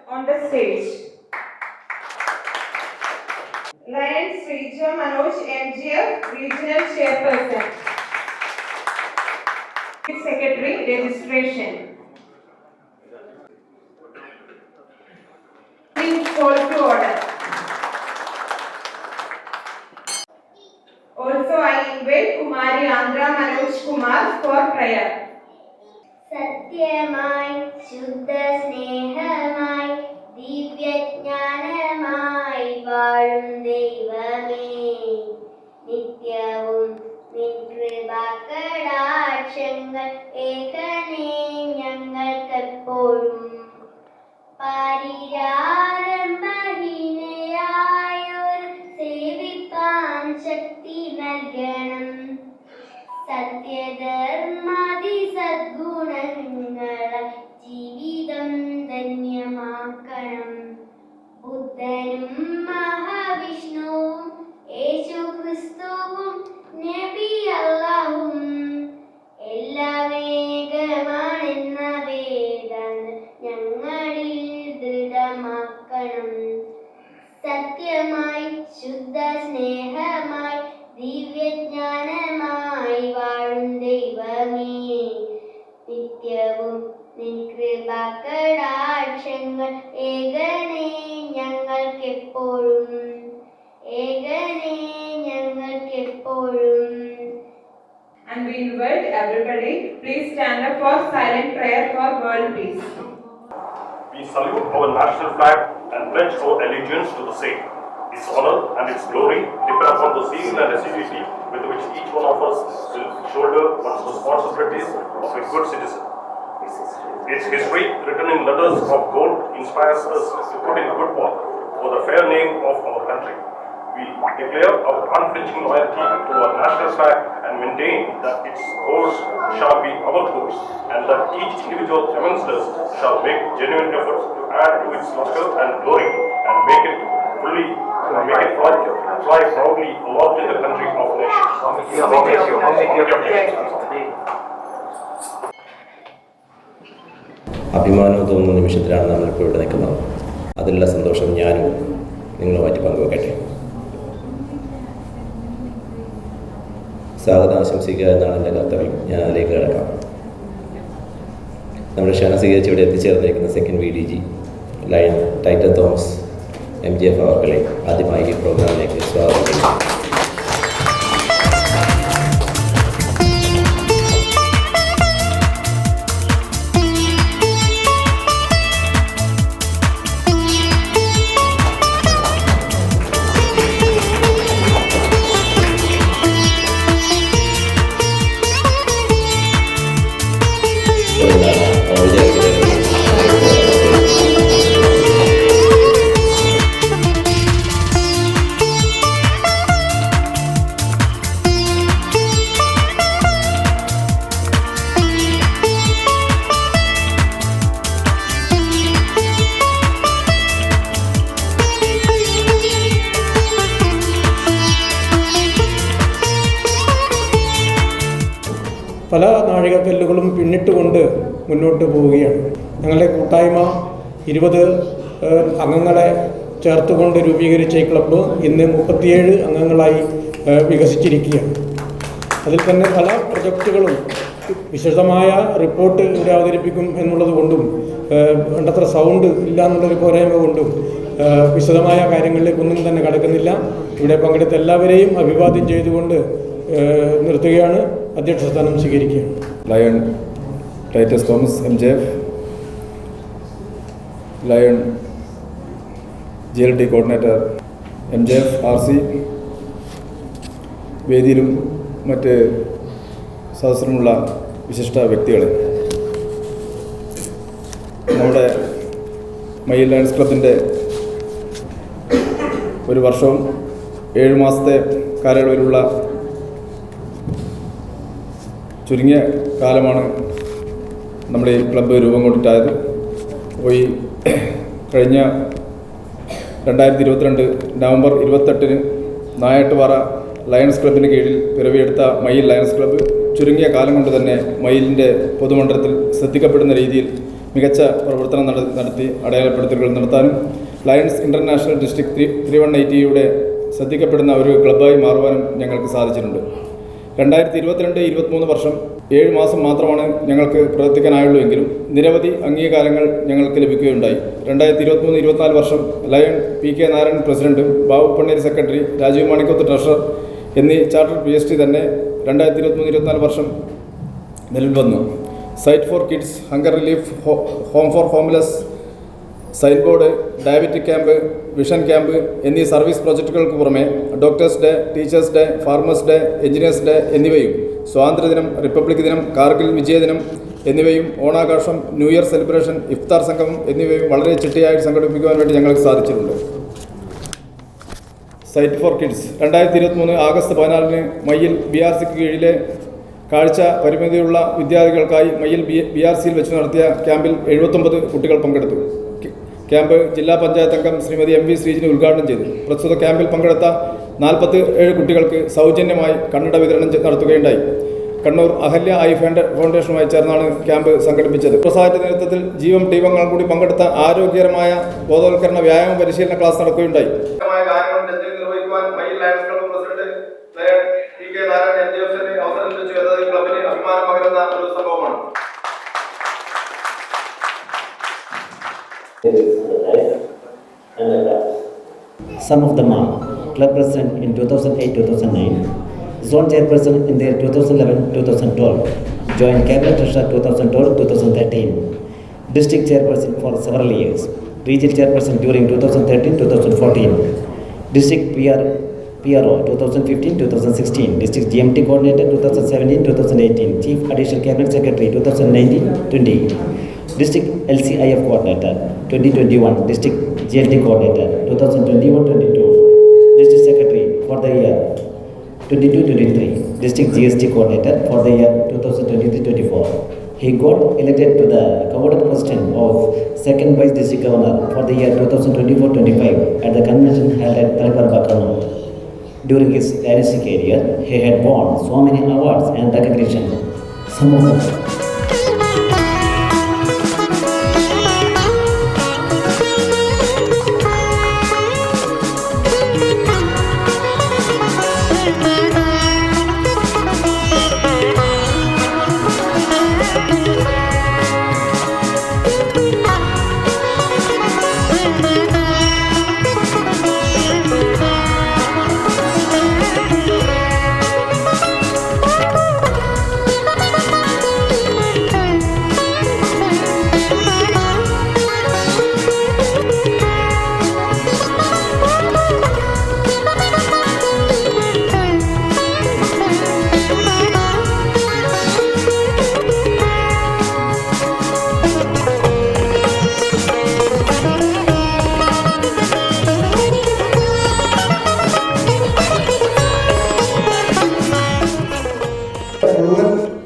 on the stage. Lions Srija Manoj MGF, Regional Chairperson. Secretary, Registration. Please call to order. Also, I invite Kumari Andhra Manoj Kumar for prayer. സത്യമായി ശുദ്ധ സ്നേഹമായി ദിവ്യജ്ഞാനമായി വാഴും ദൈവമേ, നിത്യവും നിൻ കൃപാകടാക്ഷങ്ങൾ ഏകനേ ഞങ്ങൾക്കെപ്പോഴും. പാരിരാരംഭഹീനയായൊരു സേവിപ്പാൻ ശക്തി നൽകണം. സത്യധർമാദി സദ്ഗുണങ്ങളെ ജീവിതം ധന്യമാക്കണം. ബുദ്ധനും മഹാവിഷ്ണുവും യേശു ക്രിസ്തുവും നബി അല്ലാഹും എല്ലാം ഏകമാണെന്ന വേദന ഞങ്ങളിൽ ദൃഢമാക്കണം. സത്യമായി ശുദ്ധ സ്നേഹമായി ദിവ്യജ്ഞാനമായി വാഴും ദൈവമേ, നിത്യവും നിൻ കൃപാകടാക്ഷങ്ങൾ ഏകനേ ഞങ്ങൾക്കെപ്പോഴും, ഏകനേ ഞങ്ങൾക്കെപ്പോഴും. And we invite everybody, please stand up for silent prayer for world peace. We salute our national flag and pledge our allegiance to the same. Its honor and its glory depend upon the zeal and assiduity with which each one of us will shoulder one's responsibilities of a good citizen. Its history, written in letters of gold, inspires us to put in good work for the fair name of our country. We declare our unflinching loyalty to our national flag and maintain that its course shall be our course, and that each individual amongst us shall make genuine efforts to add to its luster and glory and make it fly proudly aloft in the country of nations. അഭിമാനം തോന്നുന്ന നിമിഷത്തിലാണ് നമ്മളിപ്പോൾ ഇവിടെ നിൽക്കുന്നത്. അതിലുള്ള സന്തോഷം ഞാനും നിങ്ങളുമായിട്ട് പങ്കുവെക്കട്ടെ. സ്വാഗതം ആശംസിക്കുക എന്നാണ് എൻ്റെ കർത്തവ്യം. ഞാൻ അതിലേക്ക് കിടക്കാം. നമ്മുടെ ക്ഷണം സ്വീകരിച്ച് ഇവിടെ എത്തിച്ചേർന്നിരിക്കുന്ന second VDG lion Titan Thomas MGF അവർകളെ ആദ്യമായി ഈ പ്രോഗ്രാമിലേക്ക് സ്വാഗതം ചെയ്യുന്നു. പല നാഴികക്കല്ലുകളും പിന്നിട്ടുകൊണ്ട് മുന്നോട്ട് പോവുകയാണ്. ഞങ്ങളുടെ കൂട്ടായ്മ 20 അംഗങ്ങളെ ചേർത്തുകൊണ്ട് രൂപീകരിച്ച ഈ ക്ലബ്ബ് ഇന്ന് 37 അംഗങ്ങളായി വികസിച്ചിരിക്കുകയാണ്. അതിൽ തന്നെ പല പ്രൊജക്റ്റുകളും വിശദമായ റിപ്പോർട്ട് ഇവിടെ അവതരിപ്പിക്കും എന്നുള്ളത് കൊണ്ടും വേണ്ടത്ര സൗണ്ട് ഇല്ല എന്നുള്ളൊരു പോരായ്മ കൊണ്ടും വിശദമായ കാര്യങ്ങളിലേക്കൊന്നും തന്നെ കടക്കുന്നില്ല. ഇവിടെ പങ്കെടുത്ത എല്ലാവരെയും അഭിവാദ്യം ചെയ്തുകൊണ്ട് നിർത്തുകയാണ്. അധ്യക്ഷ സ്ഥാനം സ്വീകരിക്കുകയാണ്. Lion Titus Thomas MGF, lion GLT coordinator MGF RC, വേദിയിലും മറ്റ് സദസ്സിലുമുള്ള വിശിഷ്ട വ്യക്തികളെ, നമ്മുടെ മയിൽ ലയൺസ് ക്ലബിൻ്റെ ഒരു വർഷവും 7 മാസത്തെ കാലയളവിലുള്ള ചുരുങ്ങിയ കാലമാണ് നമ്മുടെ ഈ ക്ലബ്ബ് രൂപം കൊണ്ടിട്ടായത്. അപ്പോൾ ഈ കഴിഞ്ഞ 2022 നവംബർ 28 നായാട്ടുപാറ ലയൺസ് ക്ലബിന് കീഴിൽ പിറവിയെടുത്ത മയിൽ ലയൺസ് ക്ലബ്ബ് ചുരുങ്ങിയ കാലം കൊണ്ട് തന്നെ മയിലിൻ്റെ പൊതുമണ്ഡലത്തിൽ ശ്രദ്ധിക്കപ്പെടുന്ന രീതിയിൽ മികച്ച പ്രവർത്തനം നടത്തി അടയാളപ്പെടുത്തലുകൾ നടത്താനും ലയൺസ് ഇൻ്റർനാഷണൽ ഡിസ്ട്രിക്ട് 3180യുടെ ശ്രദ്ധിക്കപ്പെടുന്ന ഒരു ക്ലബ്ബായി മാറുവാനും ഞങ്ങൾക്ക് സാധിച്ചിട്ടുണ്ട്. 2022-23 വർഷം 7 മാസം മാത്രമാണ് ഞങ്ങൾക്ക് പ്രവർത്തിക്കാനായുള്ളൂ എങ്കിലും നിരവധി അംഗീകാരങ്ങൾ ഞങ്ങൾക്ക് ലഭിക്കുകയുണ്ടായി. 2023-24 വർഷം lion PK Narayanan president, Babu Panneri secretary, Rajeev Manikoth treasurer എന്നീ ചാർട്ടർ PhD തന്നെ 2023-24 വർഷം നിലവിൽ വന്നു. Sight for kids, hunger relief, home for homeless, sign board, diabetic camp, vision camp എന്നീ സർവീസ് പ്രോജക്റ്റുകൾക്ക് പുറമെ doctors day, teachers day, farmers day, engineers day എന്നിവയും, സ്വാതന്ത്ര്യദിനം, റിപ്പബ്ലിക് ദിനം, കാർഗിൽ വിജയദിനം എന്നിവയും, ഓണാഘോഷം, ന്യൂ ഇയർ സെലിബ്രേഷൻ, ഇഫ്താർ സംഗമം എന്നിവയും വളരെ ചിട്ടയായി സംഘടിപ്പിക്കുവാൻ വേണ്ടി ഞങ്ങൾക്ക് സാധിച്ചിട്ടുണ്ട്. Sight for kids 2023 August 14 Mayyil BRCക്ക് കീഴിലെ കാഴ്ച പരിമിതിയുള്ള വിദ്യാർത്ഥികൾക്കായി മയ്യിൽ BRCയിൽ വെച്ച് നടത്തിയ ക്യാമ്പിൽ 79 കുട്ടികൾ പങ്കെടുത്തു. ക്യാമ്പ് ജില്ലാ പഞ്ചായത്ത് അംഗം ശ്രീമതി MV ശ്രീജിനി ഉദ്ഘാടനം ചെയ്തു. പ്രസ്തുത ക്യാമ്പിൽ പങ്കെടുത്ത 47 കുട്ടികൾക്ക് സൗജന്യമായി കണ്ണട വിതരണം നടത്തുകയുണ്ടായി. കണ്ണൂർ അഹല്യ ഐ ഫൗണ്ടേഷനുമായി ചേർന്നാണ് ക്യാമ്പ് സംഘടിപ്പിച്ചത്. സാഹിത്യ നൃത്തത്തിൽ ജീവം ടീമംഗങ്ങൾ കൂടി പങ്കെടുത്ത ആരോഗ്യകരമായ ബോധവൽക്കരണ വ്യായാമ പരിശീലന class നടക്കുകയുണ്ടായി. Some of them are club president in 2008-2009, zone chairperson in the 2011-2012, joint cabinet treasurer 2012-2013, district chairperson for several years, regional chairperson during 2013-2014, district PRO 2015-2016, district GMT coordinator 2017-2018, chief additional cabinet secretary 2019-20, district LCIF coordinator 2021, district GLT coordinator 2021-22, district secretary for the year 22-23, district GST coordinator for the year 2023-24. He got elected to the coveted position of second vice district governor for the year 2024-25 at the convention held at Talbarba, Kannur. During his dynastic career, he had won so many awards and recognition. Some of them.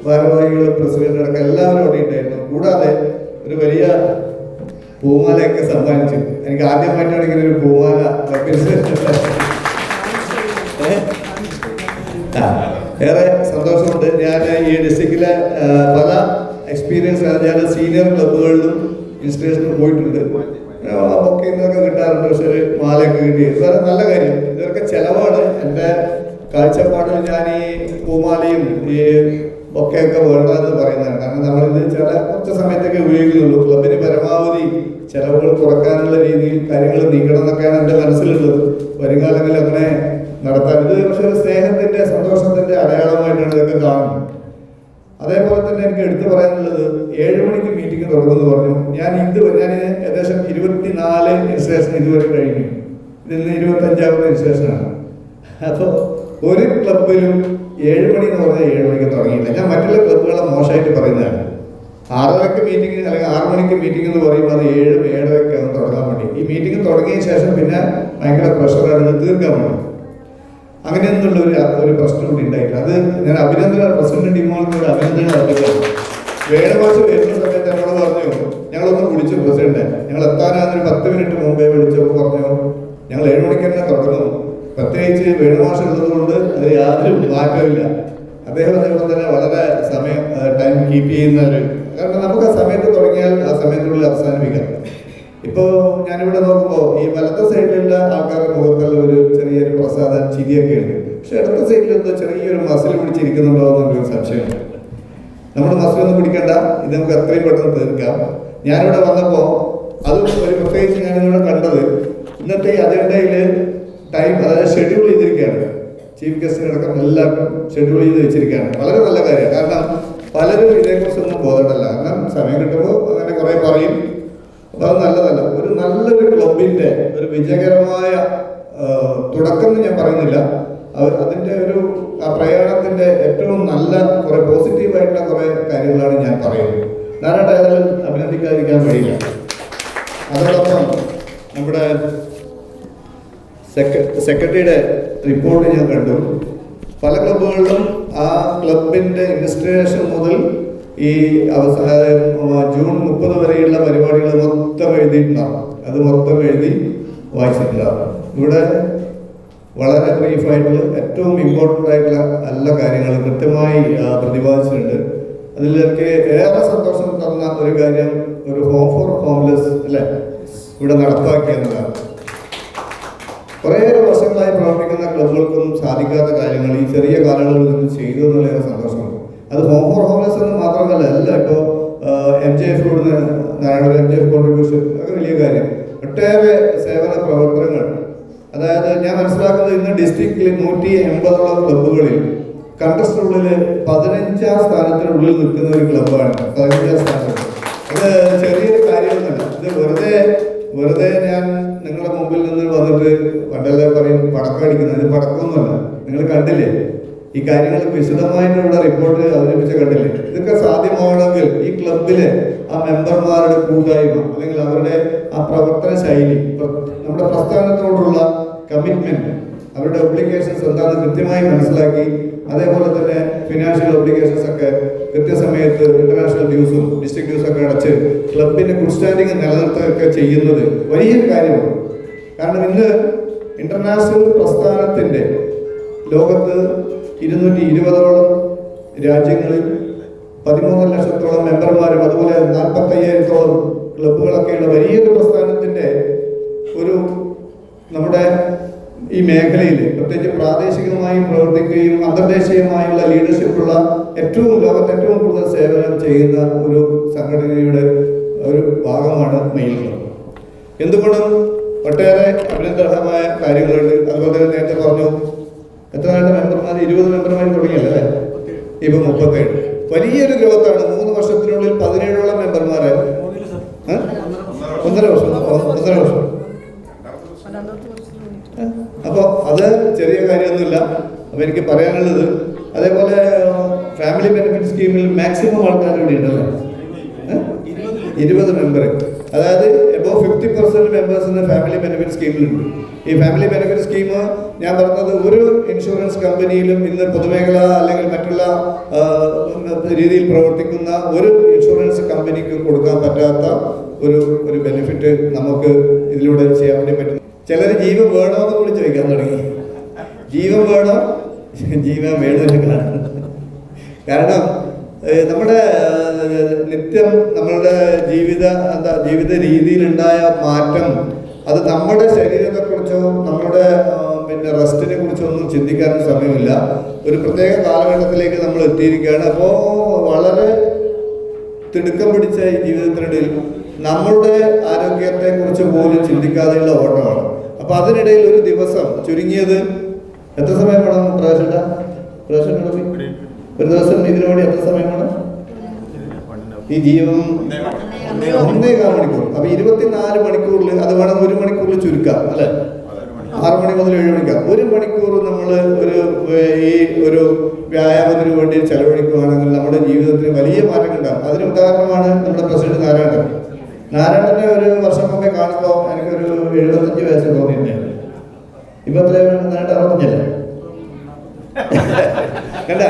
ഭാരവാഹികളും president അടക്കം എല്ലാവരും അവിടെ ഉണ്ടായിരുന്നു. കൂടാതെ ഒരു വലിയ പൂമാലയൊക്കെ സമ്മാനിച്ചു. എനിക്ക് ആദ്യമായിട്ടാണ് ഇങ്ങനെ ഒരു പൂമാല ഏറെ സന്തോഷമുണ്ട്. ഞാൻ ഈ ഡിസ്ട്രിക്റ്റിലെ പല എക്സ്പീരിയൻസ് ഞാൻ സീനിയർ ക്ലബ്ബുകളിലും ഇൻസ്റ്റലേഷനിൽ പോയിട്ടുണ്ട്. ഒക്കെ ഇന്നൊക്കെ കിട്ടാറുണ്ട്. പക്ഷെ ഒരു മാലയൊക്കെ കിട്ടി. വളരെ നല്ല കാര്യം. ഇതൊക്കെ ചിലവാണ്. എൻ്റെ കാഴ്ചപ്പാടിൽ ഞാൻ ഈ പൂമാലയും ഈ ഒക്കെയൊക്കെ വേണ്ടതെന്ന് പറയുന്നതാണ്. കാരണം നമ്മളിത് കുറച്ച് സമയത്തൊക്കെ ഉപയോഗിക്കുന്നുള്ളൂ. ക്ലബിന് പരമാവധി ചെലവുകൾ കുറക്കാനുള്ള രീതിയിൽ കാര്യങ്ങൾ നീക്കണം എന്നൊക്കെയാണ് എൻ്റെ മനസ്സിലുള്ളത്. വരും കാലങ്ങളിൽ അങ്ങനെ നടത്താൻ ഇത് പക്ഷെ ഒരു സ്നേഹത്തിൻ്റെ സന്തോഷത്തിൻ്റെ അടയാളമായിട്ടാണ് ഇതൊക്കെ കാണുന്നത്. അതേപോലെ തന്നെ എനിക്ക് എടുത്തു പറയാനുള്ളത് 7 മണിക്ക് മീറ്റിംഗ് തുടങ്ങുമെന്ന് പറഞ്ഞു. ഞാൻ ഏകദേശം 24 ഇൻസ്റ്റലേഷൻ ഇതുവരെ കഴിഞ്ഞു. ഇതിന്ന് 25ാമത്തെ ഇൻസ്റ്റലേഷനാണ്. അപ്പോൾ ഒരു ക്ലബിലും 7 മണി എന്ന് പറഞ്ഞാൽ 7 മണിക്ക് തുടങ്ങിയില്ല. ഞാൻ മറ്റുള്ള ക്ലബ്ബുകളെ മോശമായിട്ട് പറയുന്നതാണ്. 6:30 മീറ്റിംഗ് അല്ലെങ്കിൽ 6 മണിക്ക് മീറ്റിംഗ് എന്ന് പറയുമ്പോൾ അത് 7-7:30 തുടങ്ങാൻ വേണ്ടി. ഈ മീറ്റിംഗ് തുടങ്ങിയ ശേഷം പിന്നെ ഭയങ്കര പ്രഷറാണ് ഇത് തീർക്കാൻ വേണ്ടി. അങ്ങനെയൊന്നുള്ള ഒരു പ്രശ്നം കൂടി ഉണ്ടായില്ല. അത് ഞാൻ പ്രസിഡന്റ് ടീമുകൾക്ക് അഭിനന്ദനം അറിയിക്കുകയാണ്. വേണുമാസം വരുന്ന സമയത്ത് എന്നോട് പറഞ്ഞു, ഞങ്ങളൊന്ന് വിളിച്ചു പ്രസിഡന്റ്, ഞങ്ങൾ എത്താനാകുന്ന 10 മിനിറ്റ് മുമ്പേ വിളിച്ചപ്പോൾ പറഞ്ഞു ഞങ്ങൾ 7 മണിക്ക് തന്നെ തുടങ്ങുന്നു. പ്രത്യേകിച്ച് വേണുമാസം ഉള്ളത് കൊണ്ട് അത് യാതൊരു മാറ്റമില്ല. അദ്ദേഹം അതേപോലെ തന്നെ വളരെ ടൈം കീപ്പ് ചെയ്യുന്ന കാരണം നമുക്ക് ആ സമയത്ത് തുടങ്ങി തുടങ്ങിയാൽ ആ സമയത്തിനുള്ളിൽ അവസാനിപ്പിക്കാം. ഇപ്പോൾ ഞാനിവിടെ നോക്കുമ്പോൾ ഈ വലത്തെ സൈഡിലുള്ള ആൾക്കാരുടെ മുഖത്തുള്ള ഒരു ചെറിയൊരു പ്രസാദം ചിരിയൊക്കെ ഉണ്ട്. പക്ഷെ ഇടത്തെ സൈഡിലെന്തോ ചെറിയൊരു മസിൽ പിടിച്ചിരിക്കുന്നുണ്ടോ എന്നൊരു സംശയമുണ്ട്. നമ്മൾ മസിലൊന്നും പിടിക്കണ്ട, ഇത് നമുക്ക് എത്രയും പെട്ടെന്ന് തീർക്കാം. ഞാനിവിടെ വന്നപ്പോൾ അതും ഒരു പ്രത്യേകിച്ച് ഞാനിവിടെ കണ്ടത് ഇന്നത്തെ അജണ്ടയിൽ ടൈം, അതായത് ഷെഡ്യൂൾ ചെയ്തിരിക്കുകയാണ്. ചീഫ് ഗസ്റ്റിനടക്കം എല്ലാവർക്കും ഷെഡ്യൂൾ ചെയ്ത് വെച്ചിരിക്കുകയാണ്. വളരെ നല്ല കാര്യമാണ്. കാരണം പലരും ഇതേക്കുറിച്ചൊന്നും ബോധമല്ല. കാരണം സമയം കിട്ടുമ്പോൾ അങ്ങനെ കുറേ പറയും. അപ്പോൾ അത് നല്ലതല്ല. ഒരു നല്ലൊരു ക്ലബിൻ്റെ ഒരു വിജയകരമായ തുടക്കം എന്ന് ഞാൻ പറയുന്നില്ല, അതിൻ്റെ ഒരു ആ പ്രയാണത്തിൻ്റെ ഏറ്റവും നല്ല കുറേ പോസിറ്റീവായിട്ടുള്ള കുറേ കാര്യങ്ങളാണ് ഞാൻ പറയുന്നത്. നാരായണ ഏതായാലും അഭിനന്ദിക്കാതിരിക്കാൻ കഴിയില്ല. അതോടൊപ്പം നമ്മുടെ സെക്രട്ടറിയുടെ റിപ്പോർട്ട് ഞാൻ കണ്ടു. പല ക്ലബ്ബുകളിലും ആ ക്ലബിൻ്റെ ഇൻസ്റ്റലേഷൻ മുതൽ ഈ ജൂൺ 30 വരെയുള്ള പരിപാടികൾ മൊത്തം എഴുതിയിട്ടുണ്ടാകും. അത് മൊത്തം എഴുതി വായിച്ചിട്ടുണ്ടാകും. ഇവിടെ വളരെ ബ്രീഫായിട്ടുള്ള ഏറ്റവും ഇമ്പോർട്ടൻ്റ് ആയിട്ടുള്ള എല്ലാ കാര്യങ്ങളും കൃത്യമായി പ്രതിപാദിച്ചിട്ടുണ്ട്. അതിൽ എനിക്ക് ഏറെ സന്തോഷം തന്ന ഒരു കാര്യം ഒരു ഹോം ഫോർ ഹോംലെസ് അല്ലേ ഇവിടെ നടപ്പാക്കിയെന്നതാണ്. കുറേയേറെ വർഷങ്ങളായി പ്രവർത്തിക്കുന്ന ക്ലബുകൾക്കൊന്നും സാധിക്കാത്ത കാര്യങ്ങൾ ഈ ചെറിയ കാലയളവിൽ നിന്ന് ചെയ്തു എന്നുള്ള സന്തോഷമുണ്ട്. അത് ഹോം ഫോർ ഹോംലെസ് എന്ന് മാത്രമല്ല, എല്ലാം ഇപ്പോൾ MJF നാരായണ MJF കോൺട്രിബ്യൂഷൻ അതൊക്കെ വലിയ കാര്യം. ഒട്ടേറെ സേവന പ്രവർത്തനങ്ങൾ. അതായത് ഞാൻ മനസ്സിലാക്കുന്നത് ഇന്ന് ഡിസ്ട്രിക്റ്റിൽ 180ഓളം ക്ലബ്ബുകളിൽ കണ്ടസ്റ്റിനുള്ളിൽ 15ാം സ്ഥാനത്തിനുള്ളിൽ നിൽക്കുന്ന ഒരു ക്ലബ്ബാണ്. 15ാം സ്ഥാനത്ത്. അത് ചെറിയൊരു കാര്യമൊന്നുമല്ല. ഇത് വെറുതെ ഞാൻ നിങ്ങളുടെ മുമ്പിൽ നിന്ന് വന്നിട്ട് പണ്ടെല്ലാം പറയും പടക്കം അടിക്കുന്നത്. ഇത് പടക്കമൊന്നുമല്ല. നിങ്ങൾ കണ്ടില്ലേ ഈ കാര്യങ്ങൾ വിശദമായിട്ട് ഇവിടെ റിപ്പോർട്ട് അവതരിപ്പിച്ച കണ്ടില്ലേ? ഇതൊക്കെ സാധ്യമാവണമെങ്കിൽ ഈ ക്ലബിലെ ആ മെമ്പർമാരുടെ കൂട്ടായ്മ അല്ലെങ്കിൽ അവരുടെ ആ പ്രവർത്തന ശൈലി, നമ്മുടെ പ്രസ്ഥാനത്തോടുള്ള കമ്മിറ്റ്മെന്റ്, അവരുടെ ഒബ്ലിഗേഷൻസ് എന്താണെന്ന് കൃത്യമായി മനസ്സിലാക്കി അതേപോലെ തന്നെ ഫിനാൻഷ്യൽ ഒബ്ലിഗേഷൻസ് ഒക്കെ കൃത്യസമയത്ത് ഇന്റർനാഷണൽ ഡ്യൂസും ഡിസ്ട്രിക്ട് ഡ്യൂസും ഒക്കെ അടച്ച് ക്ലബിന്റെ ഗുഡ് സ്റ്റാൻഡിങ് നിലനിർത്തുകയൊക്കെ ചെയ്യുന്നത് വലിയൊരു കാര്യമാണ്. കാരണം ഇന്ന് ഇന്റർനാഷണൽ പ്രസ്ഥാനത്തിന്റെ ലോകത്ത് 220ഓളം രാജ്യങ്ങളിൽ 13 ലക്ഷത്തോളം മെമ്പർമാരും അതുപോലെ 45,000ഓളം ക്ലബുകളൊക്കെയുള്ള വലിയൊരു പ്രസ്ഥാനത്തിന്റെ ഒരു നമ്മുടെ ഈ മേഖലയിൽ പ്രത്യേകിച്ച് പ്രാദേശികമായി പ്രവർത്തിക്കുകയും അന്തർദേശീയമായുള്ള ലീഡർഷിപ്പുള്ള ലോകത്ത് ഏറ്റവും കൂടുതൽ സേവനം ചെയ്യുന്ന ഒരു സംഘടനയുടെ ഒരു ഭാഗമാണ് മെയിൽ ക്ലബ്. എന്തുകൊണ്ടും ഒട്ടേറെ അഭിനന്ദനമായ കാര്യങ്ങളുണ്ട്. അതുപോലെ തന്നെ നേരത്തെ പറഞ്ഞു എത്ര മെമ്പർമാർ 20 മെമ്പർമാർ തുടങ്ങിയല്ലേ? ഇപ്പൊ 37. വലിയൊരു ഗ്രോത്താണ്. 3 വർഷത്തിനുള്ളിൽ 17ഓളം മെമ്പർമാരെ 1.5 വർഷം. അപ്പോൾ അത് ചെറിയ കാര്യമൊന്നുമില്ല. അപ്പോൾ എനിക്ക് പറയാനുള്ളത് അതേപോലെ ഫാമിലി ബെനിഫിറ്റ് സ്കീമിൽ മാക്സിമം ആൾക്കാർ ഇവിടെ ഉണ്ടല്ലോ 20 മെമ്പർ. അതായത് എബോവ് 50% മെമ്പേഴ്സിന് ഫാമിലി ബെനിഫിറ്റ് സ്കീമിലുണ്ട്. ഈ ഫാമിലി ബെനിഫിറ്റ് സ്കീം ഞാൻ പറഞ്ഞത് ഒരു ഇൻഷുറൻസ് കമ്പനിയിലും ഇന്ന് പൊതുമേഖല അല്ലെങ്കിൽ മറ്റുള്ള രീതിയിൽ പ്രവർത്തിക്കുന്ന ഒരു ഇൻഷുറൻസ് കമ്പനിക്ക് കൊടുക്കാൻ പറ്റാത്ത ഒരു ബെനിഫിറ്റ് നമുക്ക് ഇതിലൂടെ ചെയ്യാൻ വേണ്ടി പറ്റും. ചിലർ ജീവൻ വേണോ എന്ന് കൂടി ചോദിക്കാൻ തുടങ്ങി. ജീവൻ വേണോ? ജീവൻ വേണമെന്നാണ്. കാരണം നമ്മുടെ നിത്യം നമ്മളുടെ ജീവിത രീതിയിലുണ്ടായ മാറ്റം അത് നമ്മുടെ ശരീരത്തെക്കുറിച്ചോ നമ്മുടെ റെസ്റ്റിനെ കുറിച്ചോ ഒന്നും ചിന്തിക്കാൻ സമയമില്ല. ഒരു പ്രത്യേക കാലഘട്ടത്തിലേക്ക് നമ്മൾ എത്തിയിരിക്കുകയാണ്. അപ്പോൾ വളരെ തിടുക്കം പിടിച്ച ഈ ജീവിതത്തിനിടയിൽ നമ്മളുടെ ആരോഗ്യത്തെക്കുറിച്ച് പോലും ചിന്തിക്കാതെയുള്ള ഓട്ടമാണ്. അപ്പോൾ അതിനിടയിൽ ഒരു ദിവസം ചുരുങ്ങിയത് എത്ര സമയം വേണം? ഒരു ദിവസം ഇതിനു വേണ്ടി എത്ര സമയം വേണം? ഈ ജീവൻ 1.25 മണിക്കൂർ. അപ്പൊ 24 മണിക്കൂറിൽ അത് വേണം 1 മണിക്കൂറിൽ ചുരുക്കാം അല്ലെ? 6 മണി മുതൽ 7 മണിക്കാം. 1 മണിക്കൂർ നമ്മൾ ഒരു വ്യായാമത്തിന് വേണ്ടി ചെലവഴിക്കുകയാണെങ്കിൽ നമ്മുടെ ജീവിതത്തിന് വലിയ മാറ്റം ഉണ്ടാകും. അതിന് ഉദാഹരണമാണ് നമ്മുടെ പ്രസിഡന്റ് നാരായണനെ ഒരു വർഷം മുമ്പേ കാണുമ്പോൾ എനിക്കൊരു 75 വയസ്സ് തോന്നിയിട്ടുണ്ട്. ഇപ്പൊ എത്ര? 65 കണ്ട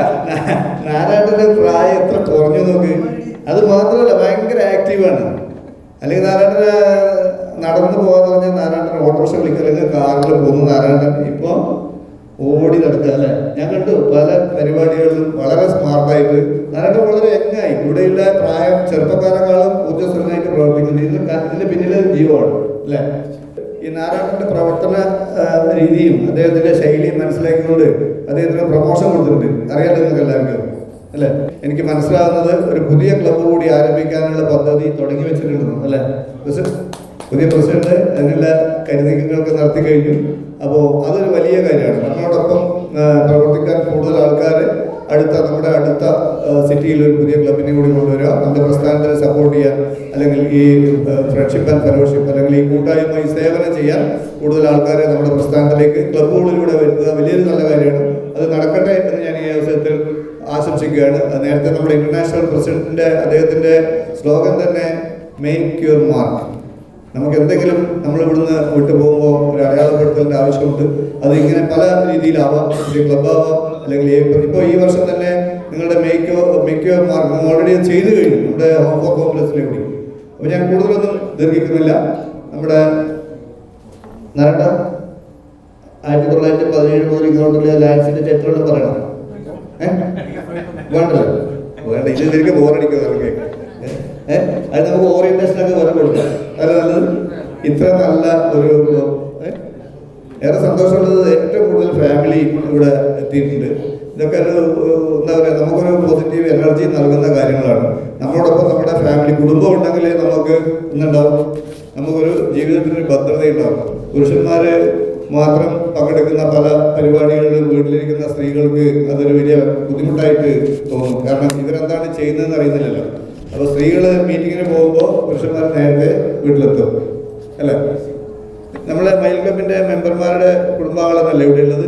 നാരായണന്റെ പ്രായം എത്ര കുറഞ്ഞു നോക്ക്. അത് മാത്രമല്ല ഭയങ്കര ആക്റ്റീവാണ്. അല്ലെങ്കിൽ നാരായണന് നടന്നു പോകാന്ന് പറഞ്ഞാൽ നാരായണൻ ഓട്ടോറിക്ഷ വിളിക്കുക അല്ലെങ്കിൽ കാറിൽ പോകുന്ന നാരായണൻ ഇപ്പോൾ ഓടി നടക്കുക അല്ലേ? ഞാൻ കണ്ടു പല പരിപാടികളിലും വളരെ സ്മാർട്ടായിട്ട് നാരായണൻ വളരെ യങ്ങായി ഇവിടെയുള്ള പ്രായം ചെറുപ്പക്കാരെക്കാളും ഊർജ്ജസ്വലമായിട്ട് പ്രവർത്തിക്കുന്നത്. ഇതിന്റെ പിന്നിൽ ജീവമാണ് അല്ലേ? ഈ നാരായണന്റെ പ്രവർത്തന രീതിയും അദ്ദേഹത്തിന്റെ ശൈലിയും മനസ്സിലാക്കിക്കൊണ്ട് അദ്ദേഹത്തിന് പ്രൊമോഷൻ കൊടുത്തിട്ടുണ്ട്. അറിയാലോ നിങ്ങൾക്ക് എല്ലാവർക്കും അല്ലേ? എനിക്ക് മനസ്സിലാകുന്നത് ഒരു പുതിയ ക്ലബ്ബ് കൂടി ആരംഭിക്കാനുള്ള പദ്ധതി തുടങ്ങി വെച്ചിട്ടുണ്ടെന്ന് അല്ലേ? പുതിയ പ്രസിഡന്റ് അതിനുള്ള കരുനീക്കങ്ങളൊക്കെ നടത്തി കഴിഞ്ഞു. അപ്പോൾ അതൊരു വലിയ കാര്യമാണ്. നമ്മളോടൊപ്പം പ്രവർത്തിക്കാൻ കൂടുതൽ ആൾക്കാർ നമ്മുടെ അടുത്ത സിറ്റിയിൽ ഒരു പുതിയ ക്ലബിനെ കൂടി കൊണ്ടുവരിക, നമ്മുടെ പ്രസ്ഥാനത്തിനെ സപ്പോർട്ട് ചെയ്യാൻ, അല്ലെങ്കിൽ ഈ ഫ്രണ്ട്ഷിപ്പ് ആൻഡ് ഫെലോഷിപ്പ് അല്ലെങ്കിൽ ഈ കൂട്ടായ്മ ഈ സേവനം ചെയ്യാൻ കൂടുതൽ ആൾക്കാരെ നമ്മുടെ പ്രസ്ഥാനത്തിലേക്ക് ക്ലബ്ബുകളിലൂടെ വരുത്തുക വലിയൊരു നല്ല കാര്യമാണ്. അത് നടക്കട്ടെ എന്ന് ഞാൻ ഈ അവസരത്തിൽ ആശംസിക്കുകയാണ്. നേരത്തെ നമ്മുടെ ഇന്റർനാഷണൽ പ്രസിഡന്റിന്റെ അദ്ദേഹത്തിന്റെ സ്ലോഗൻ തന്നെ മേക്ക് യുവർ മാർക്ക്. നമുക്ക് എന്തെങ്കിലും നമ്മൾ ഇവിടുന്ന് വിട്ടു പോകുമ്പോൾ ഒരു അടയാളപ്പെടുത്തലിന്റെ ആവശ്യമുണ്ട്. അത് ഇങ്ങനെ പല രീതിയിലാവാം, ഒരു ക്ലബ്ബാവാം, അല്ലെങ്കിൽ ഇപ്പോൾ ഈ വർഷം തന്നെ നിങ്ങളുടെ മേക്ക് യുവർ മാർക്ക് നിങ്ങൾ ഓൾറെഡി ചെയ്തു കഴിഞ്ഞു നമ്മുടെ ഹോം ഫോർ കോംപ്ലക്സിലെ കൂടി. അപ്പോൾ ഞാൻ കൂടുതലൊന്നും ദീർഘിക്കുന്നില്ല. നമ്മുടെ നാരായണ 1917 മുതൽ ഇങ്ങോട്ടുള്ള ലാൻഡ്സിന്റെ ചരിത്രം പറയണം. വേണ്ടല്ലോ, വേണ്ട, ഇത് ശരിക്കും ബോറടിക്കുക നമുക്ക്. അത് നമുക്ക് ഓറിയന്റേഷനൊക്കെ വരെ കൊടുക്കാം. അത് നല്ലത്. ഇത്ര നല്ല ഒരു ഏറെ സന്തോഷമുള്ളത് ഏറ്റവും കൂടുതൽ ഫാമിലി ഇവിടെ എത്തിയിട്ടുണ്ട്. ഇതൊക്കെ ഒരു എന്താ പറയുക, നമുക്കൊരു പോസിറ്റീവ് എനർജി നൽകുന്ന കാര്യങ്ങളാണ്. നമ്മളോടൊപ്പം നമ്മുടെ ഫാമിലി കുടുംബം ഉണ്ടെങ്കിൽ നമുക്ക് ഇന്നുണ്ടാവും, നമുക്കൊരു ജീവിതത്തിനൊരു ഭദ്രതയുണ്ടാവും. പുരുഷന്മാര് മാത്രം പങ്കെടുക്കുന്ന പല പരിപാടികളിലും വീട്ടിലിരിക്കുന്ന സ്ത്രീകൾക്ക് അതൊരു വലിയ ബുദ്ധിമുട്ടായിട്ട് തോന്നും. കാരണം ഇവരെന്താണ് ചെയ്യുന്നതെന്ന് അറിയുന്നില്ലല്ലോ. അപ്പോൾ സ്ത്രീകൾ മീറ്റിങ്ങിന് പോകുമ്പോൾ പുരുഷന്മാർ നേരത്തെ വീട്ടിലെത്തും അല്ലേ? നമ്മളെ മയിൽ ക്ലബിന്റെ മെമ്പർമാരുടെ കുടുംബാംഗങ്ങളെന്നല്ലേ ഇവിടെ ഉള്ളത്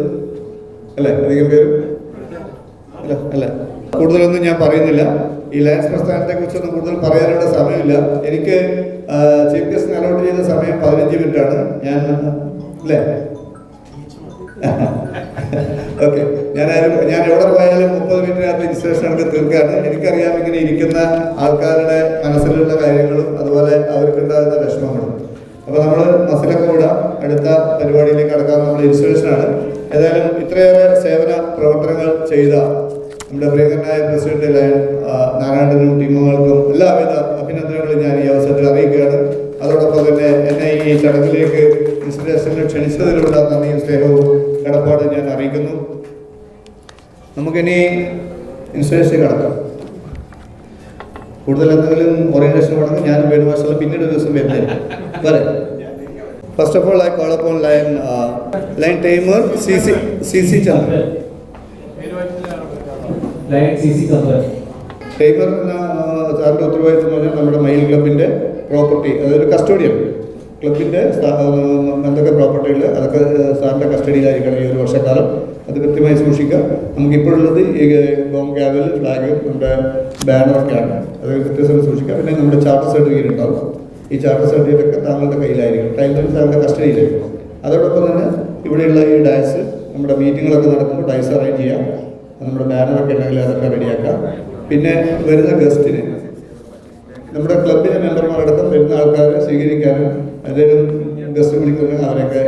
അല്ലേ? അധികം പേരും അല്ല. കൂടുതലൊന്നും ഞാൻ പറയുന്നില്ല. ഈ ലയൺസ് പ്രസ്ഥാനത്തെ കുറിച്ചൊന്നും കൂടുതൽ പറയാനുള്ള സമയമില്ല. എനിക്ക് ചീഫ് ഗസ്റ്റിന് അലോട്ട് ചെയ്ത സമയം 15 മിനിറ്റാണ്. ഞാൻ അല്ലേ? ഓക്കെ, ഞാൻ എവിടെ പോയാലും 30 മിനിറ്റിനകത്ത് രജിസ്ട്രേഷൻ ഒക്കെ തീർക്കാണ്. എനിക്കറിയാം ഇങ്ങനെ ഇരിക്കുന്ന ആൾക്കാരുടെ മനസ്സിലുള്ള കാര്യങ്ങളും അതുപോലെ അവർക്കുണ്ടാകുന്ന വിഷമങ്ങളും. അപ്പോൾ നമ്മൾ മസിലൊക്കെ വിടാം. അടുത്ത പരിപാടിയിലേക്ക് കടക്കാൻ നമ്മൾ രജിസ്ട്രേഷനാണ്. ഏതായാലും ഇത്രയേറെ സേവന പ്രവർത്തനങ്ങൾ ചെയ്ത നമ്മുടെ പ്രിയങ്കരനായ പ്രസിഡന്റ് നാരായണനും ടീമുകൾക്കും എല്ലാവിധ അഭിനന്ദനങ്ങളും ഞാൻ ഈ അവസരത്തിൽ അറിയിക്കുകയാണ്. അതോടൊപ്പം തന്നെ എന്നെ ഈ ചടങ്ങിലേക്ക് ഇൻസ്പിറേഷനിൽ ക്ഷണിച്ചതിലുള്ള നന്ദിയും സ്നേഹവും കടപ്പാട് ഞാൻ അറിയിക്കുന്നു. നമുക്കിനി ഇൻസ്പിറേഷൻ കടക്കാം. കൂടുതൽ എന്തെങ്കിലും ഓറിയന്റേഷൻ വേണമെങ്കിൽ ഞാൻ വേണുവാശം പിന്നീട് ഒരു ദിവസം വരുന്നത്. First of all I call upon line timer C Chandran. Timer സാറിൻ്റെ ഉത്തരവാദിത്വം എന്ന് പറഞ്ഞാൽ നമ്മുടെ മയിൽ ക്ലബിൻ്റെ പ്രോപ്പർട്ടി, അതൊരു കസ്റ്റോഡിയൻ ക്ലബിൻ്റെ എന്തൊക്കെ പ്രോപ്പർട്ടികൾ അതൊക്കെ സാറിൻ്റെ കസ്റ്റഡിയിലായിരിക്കണം ഈ ഒരു വർഷക്കാലം. അത് കൃത്യമായി സൂക്ഷിക്കുക. നമുക്കിപ്പോഴുള്ളത് ഈ ഗോം ക്യാബിൽ ഫ്ലാഗ് നമ്മുടെ ബാനറൊക്കെയാണ്, അത് കൃത്യമായി സൂക്ഷിക്കുക. പിന്നെ നമ്മുടെ ചാർട്ടർ സർട്ടിഫിക്കറ്റ് ഉണ്ടാവും. ഈ ചാർട്ടർ സർട്ടിഫിക്കറ്റ് ഒക്കെ താങ്കളുടെ കയ്യിലായിരിക്കും, ടൈമിൽ താങ്കളുടെ കസ്റ്റഡിയിലായിരിക്കും. അതോടൊപ്പം തന്നെ ഇവിടെയുള്ള ഈ ഡയസ് നമ്മുടെ മീറ്റിങ്ങുകളൊക്കെ നടക്കുമ്പോൾ ഡയസ് അറേഞ്ച് ചെയ്യാം. നമ്മുടെ ബാനറൊക്കെ ഉണ്ടെങ്കിൽ അതൊക്കെ റെഡിയാക്കാം. പിന്നെ വരുന്ന ഗസ്റ്റിന് നമ്മുടെ ക്ലബിലെ മെമ്പർമാരടക്കം വരുന്ന ആൾക്കാരെ സ്വീകരിക്കാനും എന്തെങ്കിലും ഗസ്റ്റ് വിളിക്കുന്ന അവരൊക്കെ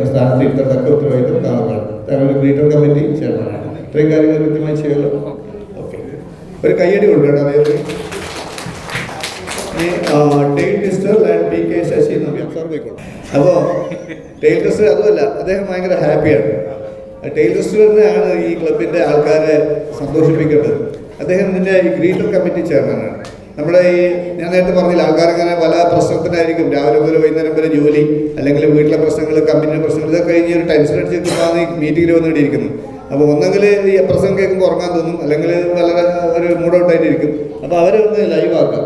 സ്ഥാനത്ത് ഇരുത്തതൊക്കെ ഉത്തരവാദിത്വം കാണുന്നതാണ്. ഒരു ഗ്രീറ്റർ കമ്മിറ്റി ചെയർമാനാണ്. ഇത്രയും കാര്യങ്ങൾ കൃത്യമായി ചെയ്യുമല്ലോ. ഓക്കെ, ഒരു കയ്യടി കൊടുക്കണം അദ്ദേഹത്തിന്. Tail twister PK Sasi sir പോയിക്കോളും. അപ്പോൾ ടെയിൽ ടെസ്റ്റർ അതുമല്ല, അദ്ദേഹം ഭയങ്കര ഹാപ്പിയാണ്. ടെയിൽ ടെസ്റ്ററിനെയാണ് ഈ ക്ലബിൻ്റെ ആൾക്കാരെ സന്തോഷിപ്പിക്കേണ്ടത്. അദ്ദേഹം ഇതിൻ്റെ ഈ ഗ്രീറ്റർ കമ്മിറ്റി ചെയർമാനാണ്. നമ്മുടെ ഈ ഞാൻ നേരത്തെ പറഞ്ഞില്ല, ആൾക്കാരങ്ങനെ പല പ്രശ്നത്തിനായിരിക്കും രാവിലെ മുതൽ വൈകുന്നേരം വരെ ജോലി, അല്ലെങ്കിൽ വീട്ടിലെ പ്രശ്നങ്ങൾ, കമ്പനിയുടെ പ്രശ്നങ്ങൾ, ഇതൊക്കെ കഴിഞ്ഞ് ഒരു ടെൻഷൻ അടിച്ചിട്ടാണ് ഈ മീറ്റിങ്ങിൽ വന്നിട്ടിരിക്കുന്നത്. അപ്പോൾ ഒന്നെങ്കിൽ ഈ പ്രസംഗം കേൾക്കുമ്പോൾ ഉറങ്ങാൻ തോന്നും, അല്ലെങ്കിൽ വളരെ ഒരു മൂഡൗട്ടായിട്ടിരിക്കും. അപ്പോൾ അവരെ ഒന്ന് ലൈവ് ആക്കാം,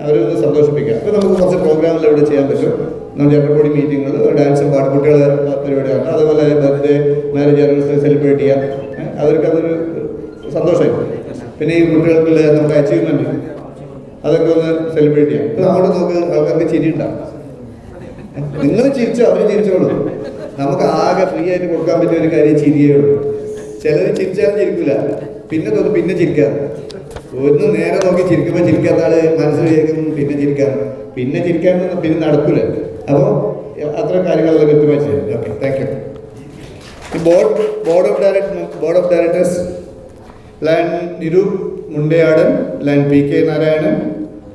അവരെ ഒന്ന് സന്തോഷിപ്പിക്കാം. അപ്പോൾ നമുക്ക് കുറച്ച് പ്രോഗ്രാമിൽ ഇവിടെ ചെയ്യാൻ പറ്റും. നമ്മൾ ജനറൽ ബോഡി മീറ്റിങ്ങുകൾ, ഡാൻസും പാട്ട്, കുട്ടികളെ പരിപാടിയാണ്, അതുപോലെ ബർത്ത്ഡേ, മാരേജ് ആനിവേഴ്സറി സെലിബ്രേറ്റ് ചെയ്യാം. അവർക്കതൊരു സന്തോഷമായി. പിന്നെ ഈ കുട്ടികൾക്കുള്ള നമ്മുടെ അച്ചീവ്മെൻറ്റ് അതൊക്കെ ഒന്ന് സെലിബ്രേറ്റ് ചെയ്യാം. ഇപ്പോൾ അങ്ങോട്ട് നോക്ക്, ആൾക്കാർക്ക് ചിരി ഉണ്ടാവും. നിങ്ങൾ ചിരിച്ചോ, അവർ ചിരിച്ചോളൂ. നമുക്ക് ആകെ ഫ്രീ ആയിട്ട് കൊടുക്കാൻ പറ്റിയ ഒരു കാര്യം ചിരിയേ ഉള്ളൂ. ചിലർ ചിരിച്ചാലും ചിരിക്കില്ല, പിന്നെ തോന്നും പിന്നെ ചിരിക്കാൻ. ഒന്ന് നേരെ നോക്കി ചിരിക്കുമ്പോൾ ചിരിക്കാത്ത ആള് മനസ്സിൽ വിചാരിക്കും പിന്നെ ചിരിക്കാൻ പിന്നെ നടക്കൂല. അപ്പോൾ അത്ര കാര്യങ്ങളെല്ലാം കൃത്യമായി ചെയ്യും. Okay, thank you. Board of directors lion Niroop Mundayadan, lion PK Narayanan,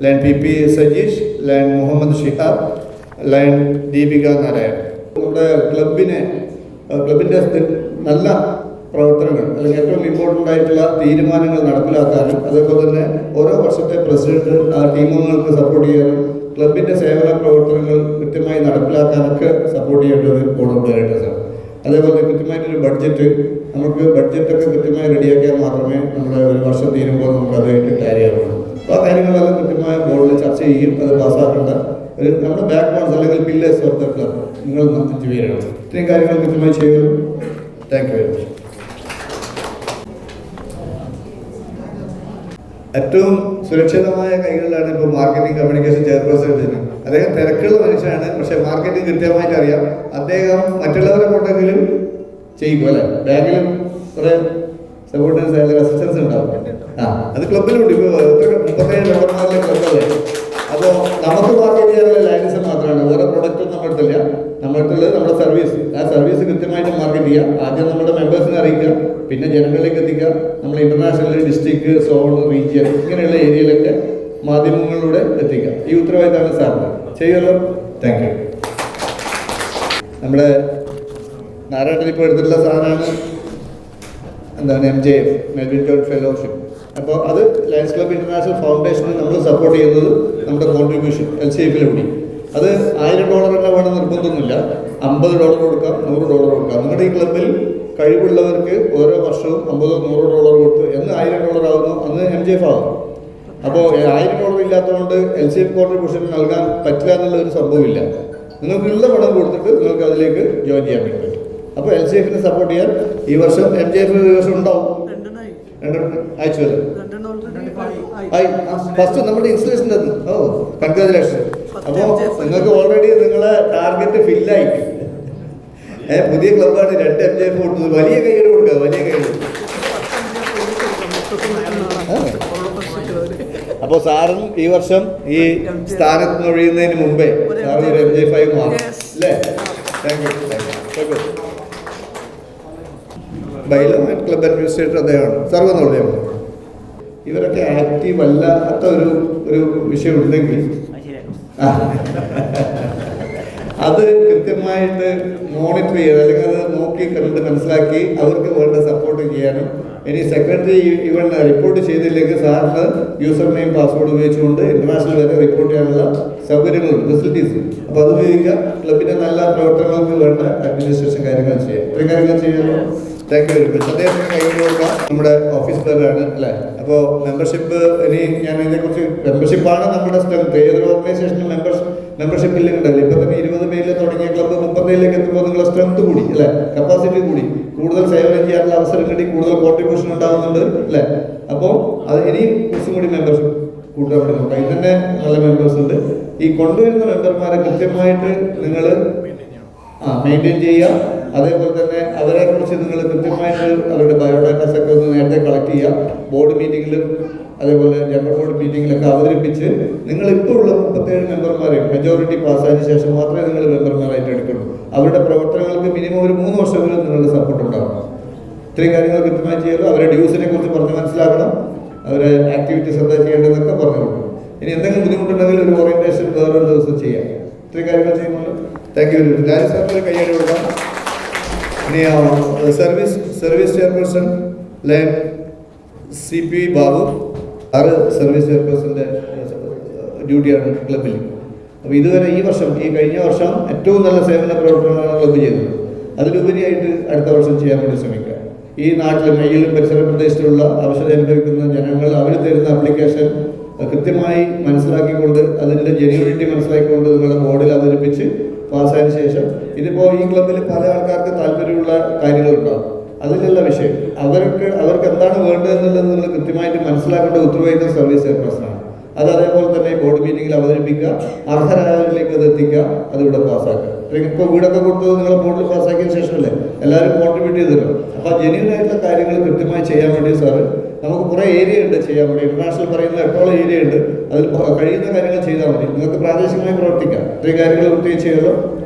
lion PP Sajeesh, lion Muhammad Shihab, lion Deepika Narayanan. നമ്മുടെ ക്ലബിൻ്റെ നല്ല പ്രവർത്തനങ്ങൾ അല്ലെങ്കിൽ ഏറ്റവും ഇമ്പോർട്ടൻ്റ് ആയിട്ടുള്ള തീരുമാനങ്ങൾ നടപ്പിലാക്കാനും അതേപോലെ തന്നെ ഓരോ വർഷത്തെ പ്രസിഡന്റ് ആ ടീമുകൾക്ക് സപ്പോർട്ട് ചെയ്യാനും ക്ലബിൻ്റെ സേവന പ്രവർത്തനങ്ങൾ കൃത്യമായി നടപ്പിലാക്കാനൊക്കെ സപ്പോർട്ട് ചെയ്യേണ്ടത് ബോർഡ് ഡയറക്ടേഴ്സാണ്. അതേപോലെ കൃത്യമായിട്ടൊരു ബഡ്ജറ്റ് ബഡ്ജറ്റൊക്കെ കൃത്യമായി റെഡിയാക്കിയാൽ മാത്രമേ നമ്മുടെ ഒരു വർഷം തീരുമ്പോൾ നമുക്ക് അതായിട്ട് കാര്യമാവുള്ളൂ. അപ്പോൾ ആ കാര്യങ്ങളെല്ലാം കൃത്യമായ ബോർഡിൽ ചർച്ച ചെയ്യും. അത് പാസ്സാക്കേണ്ട നമ്മുടെ ബാക്ക് ബോൺസ് അല്ലെങ്കിൽ പില്ലേഴ്സ് ഓഫ് ദ ക്ലബ് നിങ്ങൾ 5 പേരാണ്. ഇത്രയും കാര്യങ്ങൾ കൃത്യമായി ചെയ്യുന്നു. Thank you very much. ഏറ്റവും സുരക്ഷിതമായ കൈകളിലാണ് ഇപ്പോൾ മാർക്കറ്റിംഗ് കമ്മ്യൂണിക്കേഷൻ ചെയർപേഴ്സൺ വരുന്നത്. അദ്ദേഹം തിരക്കുള്ള മനുഷ്യനാണ്, പക്ഷേ മാർക്കറ്റിംഗ് കൃത്യമായിട്ട് അറിയാം. അദ്ദേഹം മറ്റുള്ളവരെ കൊണ്ടെങ്കിലും ചെയ്യിക്കും അല്ലേ? ബാങ്കിലും കുറേ സപ്പോർട്ടേഴ്സ് അല്ലെങ്കിൽ അസിസ്റ്റൻസ് ഉണ്ടാവും. അത് ക്ലബിലുണ്ട്. ഇപ്പോൾ 37 മെമ്പർമാരിലെ ക്ലബ്ബല്ലേ. അപ്പോൾ നമുക്ക് മാർക്കറ്റ് ചെയ്യാനുള്ള ലൈസൻസ് മാത്രമാണ്, ഓരോ പ്രൊഡക്റ്റും നമ്മുടെ അടുത്തില്ല. നമ്മുടെ അടുത്തുള്ളത് നമ്മുടെ സർവീസ്. ആ സർവീസ് കൃത്യമായിട്ട് മാർക്കറ്റ് ചെയ്യുക. ആദ്യം നമ്മുടെ മെമ്പേഴ്സിനെ അറിയിക്കുക, പിന്നെ ജനങ്ങളിലേക്ക് എത്തിക്കുക. നമ്മൾ ഇന്റർനാഷണൽ, ഡിസ്ട്രിക്ട്, സോൺ, റീജിയൻ ഇങ്ങനെയുള്ള ഏരിയയിലൊക്കെ മാധ്യമങ്ങളിലൂടെ എത്തിക്കുക. ഈ ഉത്തരവാദിത്തമാണ് സാറിന്. ചെയ്യുമല്ലോ. Thank you. നമ്മുടെ നാരായണൻ ഇപ്പോൾ എടുത്തിട്ടുള്ള സാധനമാണ് എന്താണ് MJF മെൽവിൻ ജോൺ ഫെലോഷിപ്പ്. അപ്പോൾ അത് ലയൺസ് ക്ലബ് ഇന്റർനാഷണൽ ഫൗണ്ടേഷന് നമ്മൾ സപ്പോർട്ട് ചെയ്യുന്നത് നമ്മുടെ കോൺട്രിബ്യൂഷൻ LCF-ലൂടെ. അത് $1000 തന്നെ വേണം നിർബന്ധമൊന്നുമില്ല. $50 കൊടുക്കാം, $100 കൊടുക്കാം. നിങ്ങളുടെ ഈ ക്ലബിൽ കഴിവുള്ളവർക്ക് ഓരോ വർഷവും $50-100 കൊടുത്ത് എന്ന് $1000 ആകുന്നു അന്ന് MJF ആകും. അപ്പോൾ $1000 ഇല്ലാത്തതുകൊണ്ട് LCF കോൺട്രിബ്യൂഷൻ നൽകാൻ പറ്റില്ല എന്നുള്ള ഒരു സംഭവമില്ല. നിങ്ങൾക്കുള്ള പണം കൊടുത്തിട്ട് നിങ്ങൾക്ക് അതിലേക്ക് ജോയിൻ ചെയ്യാൻ പറ്റും. അപ്പോൾ LCF-നെ സപ്പോർട്ട് ചെയ്യാൻ ഈ വർഷം MJF ഈ വർഷം ഉണ്ടാവും. ആക്ച്വലി ഫസ്റ്റ് നമ്മുടെ ഇൻസ്റ്റലേഷൻ തന്നു. കൺഗ്രാജുലേഷൻ. അപ്പോൾ നിങ്ങൾക്ക് ഓൾറെഡി നിങ്ങളെ ടാർഗറ്റ് ഫില്ലായി. പുതിയ ക്ലബ്ബാണ് 2 MJF കൊടുത്തത്. വലിയ കൈയ്യടി കൊടുക്കുക, വലിയ കൈയ്യടി. അപ്പോൾ സാറും ഈ വർഷം ഈ സ്ഥാനത്ത് നിന്ന് ഒഴിയുന്നതിന് മുമ്പേ സാറ് ഒരു MJF ആയി മാറും അല്ലേ? Thank you. Bylaw club administrator അദ്ദേഹമാണ്. സാർ വന്നോളൂ. ഇവരൊക്കെ ആക്റ്റീവ് അല്ലാത്ത ഒരു വിഷയം ഉണ്ടെങ്കിൽ അത് കൃത്യമായിട്ട് മോണിറ്റർ ചെയ്ത് അല്ലെങ്കിൽ അത് നോക്കി കണ്ട് മനസ്സിലാക്കി അവർക്ക് വേണ്ട സപ്പോർട്ട് ചെയ്യാനും, ഇനി സെക്രട്ടറി ഇവൻ റിപ്പോർട്ട് ചെയ്തില്ലെങ്കിൽ സാറിന് യൂസർ നെയിം പാസ്വേഡ് ഉപയോഗിച്ചുകൊണ്ട് ഇന്റർനാഷണൽ വരെ റിപ്പോർട്ട് ചെയ്യാനുള്ള സൗകര്യങ്ങളുണ്ട്, ഫെസിലിറ്റീസ്. അപ്പോൾ അത് ഉപയോഗിക്കുക. ക്ലബിൻ്റെ നല്ല പ്രവർത്തനങ്ങൾക്ക് വേണ്ട അഡ്മിനിസ്ട്രേഷൻ കാര്യങ്ങൾ ചെയ്യാം. ഇത്രയും കാര്യങ്ങൾ ചെയ്യാമല്ലോ. Thank you very much. അദ്ദേഹത്തിന് കൈകൊണ്ട് കൊടുക്കാം. നമ്മുടെ ഓഫീസ് ബെയറാണ് അല്ലേ? അപ്പോൾ മെമ്പർഷിപ്പ് ഇനി ഞാൻ ഇതിനെക്കുറിച്ച് മെമ്പർഷിപ്പാണ് നമ്മുടെ സ്ട്രെങ്ത്. ഏതൊരു ഓർഗനൈസേഷനും മെമ്പർഷിപ്പ് ഇല്ലെങ്കിൽ ഉണ്ടാവില്ല. ഇപ്പം തന്നെ 20 പേരിൽ തുടങ്ങിയ ക്ലബ്ബ് 30 എത്തുമ്പോൾ നിങ്ങളുടെ സ്ട്രെങ്ത് കൂടി അല്ലേ? കപ്പാസിറ്റി കൂടി, കൂടുതൽ സേവനം ചെയ്യാനുള്ള അവസരം കിട്ടി, കൂടുതൽ കോൺട്രിബ്യൂഷൻ ഉണ്ടാകുന്നുണ്ട് അല്ലേ? അപ്പോൾ അത് ഇനിയും കുറച്ചും കൂടി മെമ്പർഷിപ്പ് കൂട്ടാൻ വേണ്ടി നോക്കാം. ഇത് തന്നെ നല്ല മെമ്പേഴ്സ് ഉണ്ട്. ഈ കൊണ്ടുവരുന്ന മെമ്പർമാരെ കൃത്യമായിട്ട് നിങ്ങൾ മെയിൻറ്റെയിൻ ചെയ്യുക. അതേപോലെ തന്നെ അവരെക്കുറിച്ച് നിങ്ങൾ കൃത്യമായിട്ട് അവരുടെ ബയോഡാറ്റാസ് ഒക്കെ ഒന്ന് നേരത്തെ കളക്ട് ചെയ്യുക. ബോർഡ് മീറ്റിങ്ങിലും അതേപോലെ ജനറൽ ബോർഡ് മീറ്റിങ്ങിലൊക്കെ അവതരിപ്പിച്ച് നിങ്ങളിപ്പോൾ ഉള്ള 37 മെമ്പർമാരെ മെജോറിറ്റി പാസ്സായതിനു ശേഷം മാത്രമേ നിങ്ങൾ മെമ്പർമാരായിട്ട് എടുക്കുള്ളൂ. അവരുടെ പ്രവർത്തനങ്ങൾക്ക് മിനിമം ഒരു 3 വർഷമെങ്കിലും നിങ്ങളുടെ സപ്പോർട്ട് ഉണ്ടാവണം. ഇത്രയും കാര്യങ്ങൾ കൃത്യമായി ചെയ്യുമല്ലോ. അവരുടെ ഡ്യൂസിനെ കുറിച്ച് പറഞ്ഞ് മനസ്സിലാക്കണം. അവരെ ആക്ടിവിറ്റീസ് എന്താ ചെയ്യേണ്ടതെന്നൊക്കെ പറഞ്ഞു കൊടുക്കണം. ഇനി എന്തെങ്കിലും ബുദ്ധിമുട്ടുണ്ടെങ്കിൽ ഒരു ഓറിയന്റേഷൻ വേറൊരു ദിവസം ചെയ്യാം. ഇത്രയും കാര്യങ്ങൾ ചെയ്യുമല്ലോ. Thank you. ലാരി സാറിന് കൈയ്യടി കൊടുക്കാം. ഇനി service chairperson lion CP Babu. Service ചെയർപേഴ്സന്റെ ഡ്യൂട്ടിയാണ് ക്ലബിൽ. അപ്പോൾ ഇതുവരെ ഈ കഴിഞ്ഞ വർഷം ഏറ്റവും നല്ല സേവന പ്രവർത്തനങ്ങളാണ് ക്ലബ്ബ് ചെയ്തത്. അതിലുപരിയായിട്ട് അടുത്ത വർഷം ചെയ്യാൻ വേണ്ടി ശ്രമിക്കുക. ഈ നാട്ടിലും മെയിലും പരിസര പ്രദേശത്തുള്ള ആവശ്യത അനുഭവിക്കുന്ന ജനങ്ങൾ അവർ തരുന്ന ആപ്ലിക്കേഷൻ കൃത്യമായി മനസ്സിലാക്കിക്കൊണ്ട് അതിൻ്റെ ജെന്യൂനിറ്റി മനസ്സിലാക്കിക്കൊണ്ട് നിങ്ങളുടെ ബോർഡിൽ അവതരിപ്പിച്ച് പാസ്സായതിനു ശേഷം ഇതിപ്പോൾ ഈ ക്ലബ്ബിൽ പല ആൾക്കാർക്ക് താല്പര്യമുള്ള കാര്യങ്ങളുണ്ടാകും. അതിലുള്ള വിഷയം അവർക്ക് എന്താണ് വേണ്ടതെന്നുള്ളത് നിങ്ങൾ കൃത്യമായിട്ട് മനസ്സിലാക്കേണ്ട ഉത്തരവാദിത്തം സർവീസ് ചെയർപേഴ്സണാണ്. അത് അതേപോലെ തന്നെ ബോർഡ് മീറ്റിങ്ങിൽ അവതരിപ്പിക്കുക, അർഹരായവരിലേക്ക് അത് എത്തിക്കുക, അതിവിടെ പാസ്സാക്കുക. ഇപ്പോൾ വീടൊക്കെ കൊടുത്തത് നിങ്ങളെ ബോർഡിൽ പാസ്സാക്കിയതിന് ശേഷമല്ലേ എല്ലാവരും കോൺട്രിബ്യൂട്ട് ചെയ്തല്ലോ. അപ്പോൾ ജെന്യൂൻ ആയിട്ടുള്ള കാര്യങ്ങൾ കൃത്യമായി ചെയ്യാൻ വേണ്ടി സാറ് നമുക്ക് കുറേ ഏരിയ ഉണ്ട് ചെയ്യാൻ വേണ്ടി. ഇന്റർനാഷണൽ പറയുന്ന 8ഓളം ഏരിയ ഉണ്ട്. അതിൽ കഴിയുന്ന കാര്യങ്ങൾ ചെയ്താൽ മതി. നിങ്ങൾക്ക് പ്രാദേശികമായി പ്രവർത്തിക്കാം. ഇത്രയും കാര്യങ്ങൾ പ്രത്യേകിച്ച് ചെയ്യുമല്ലോ.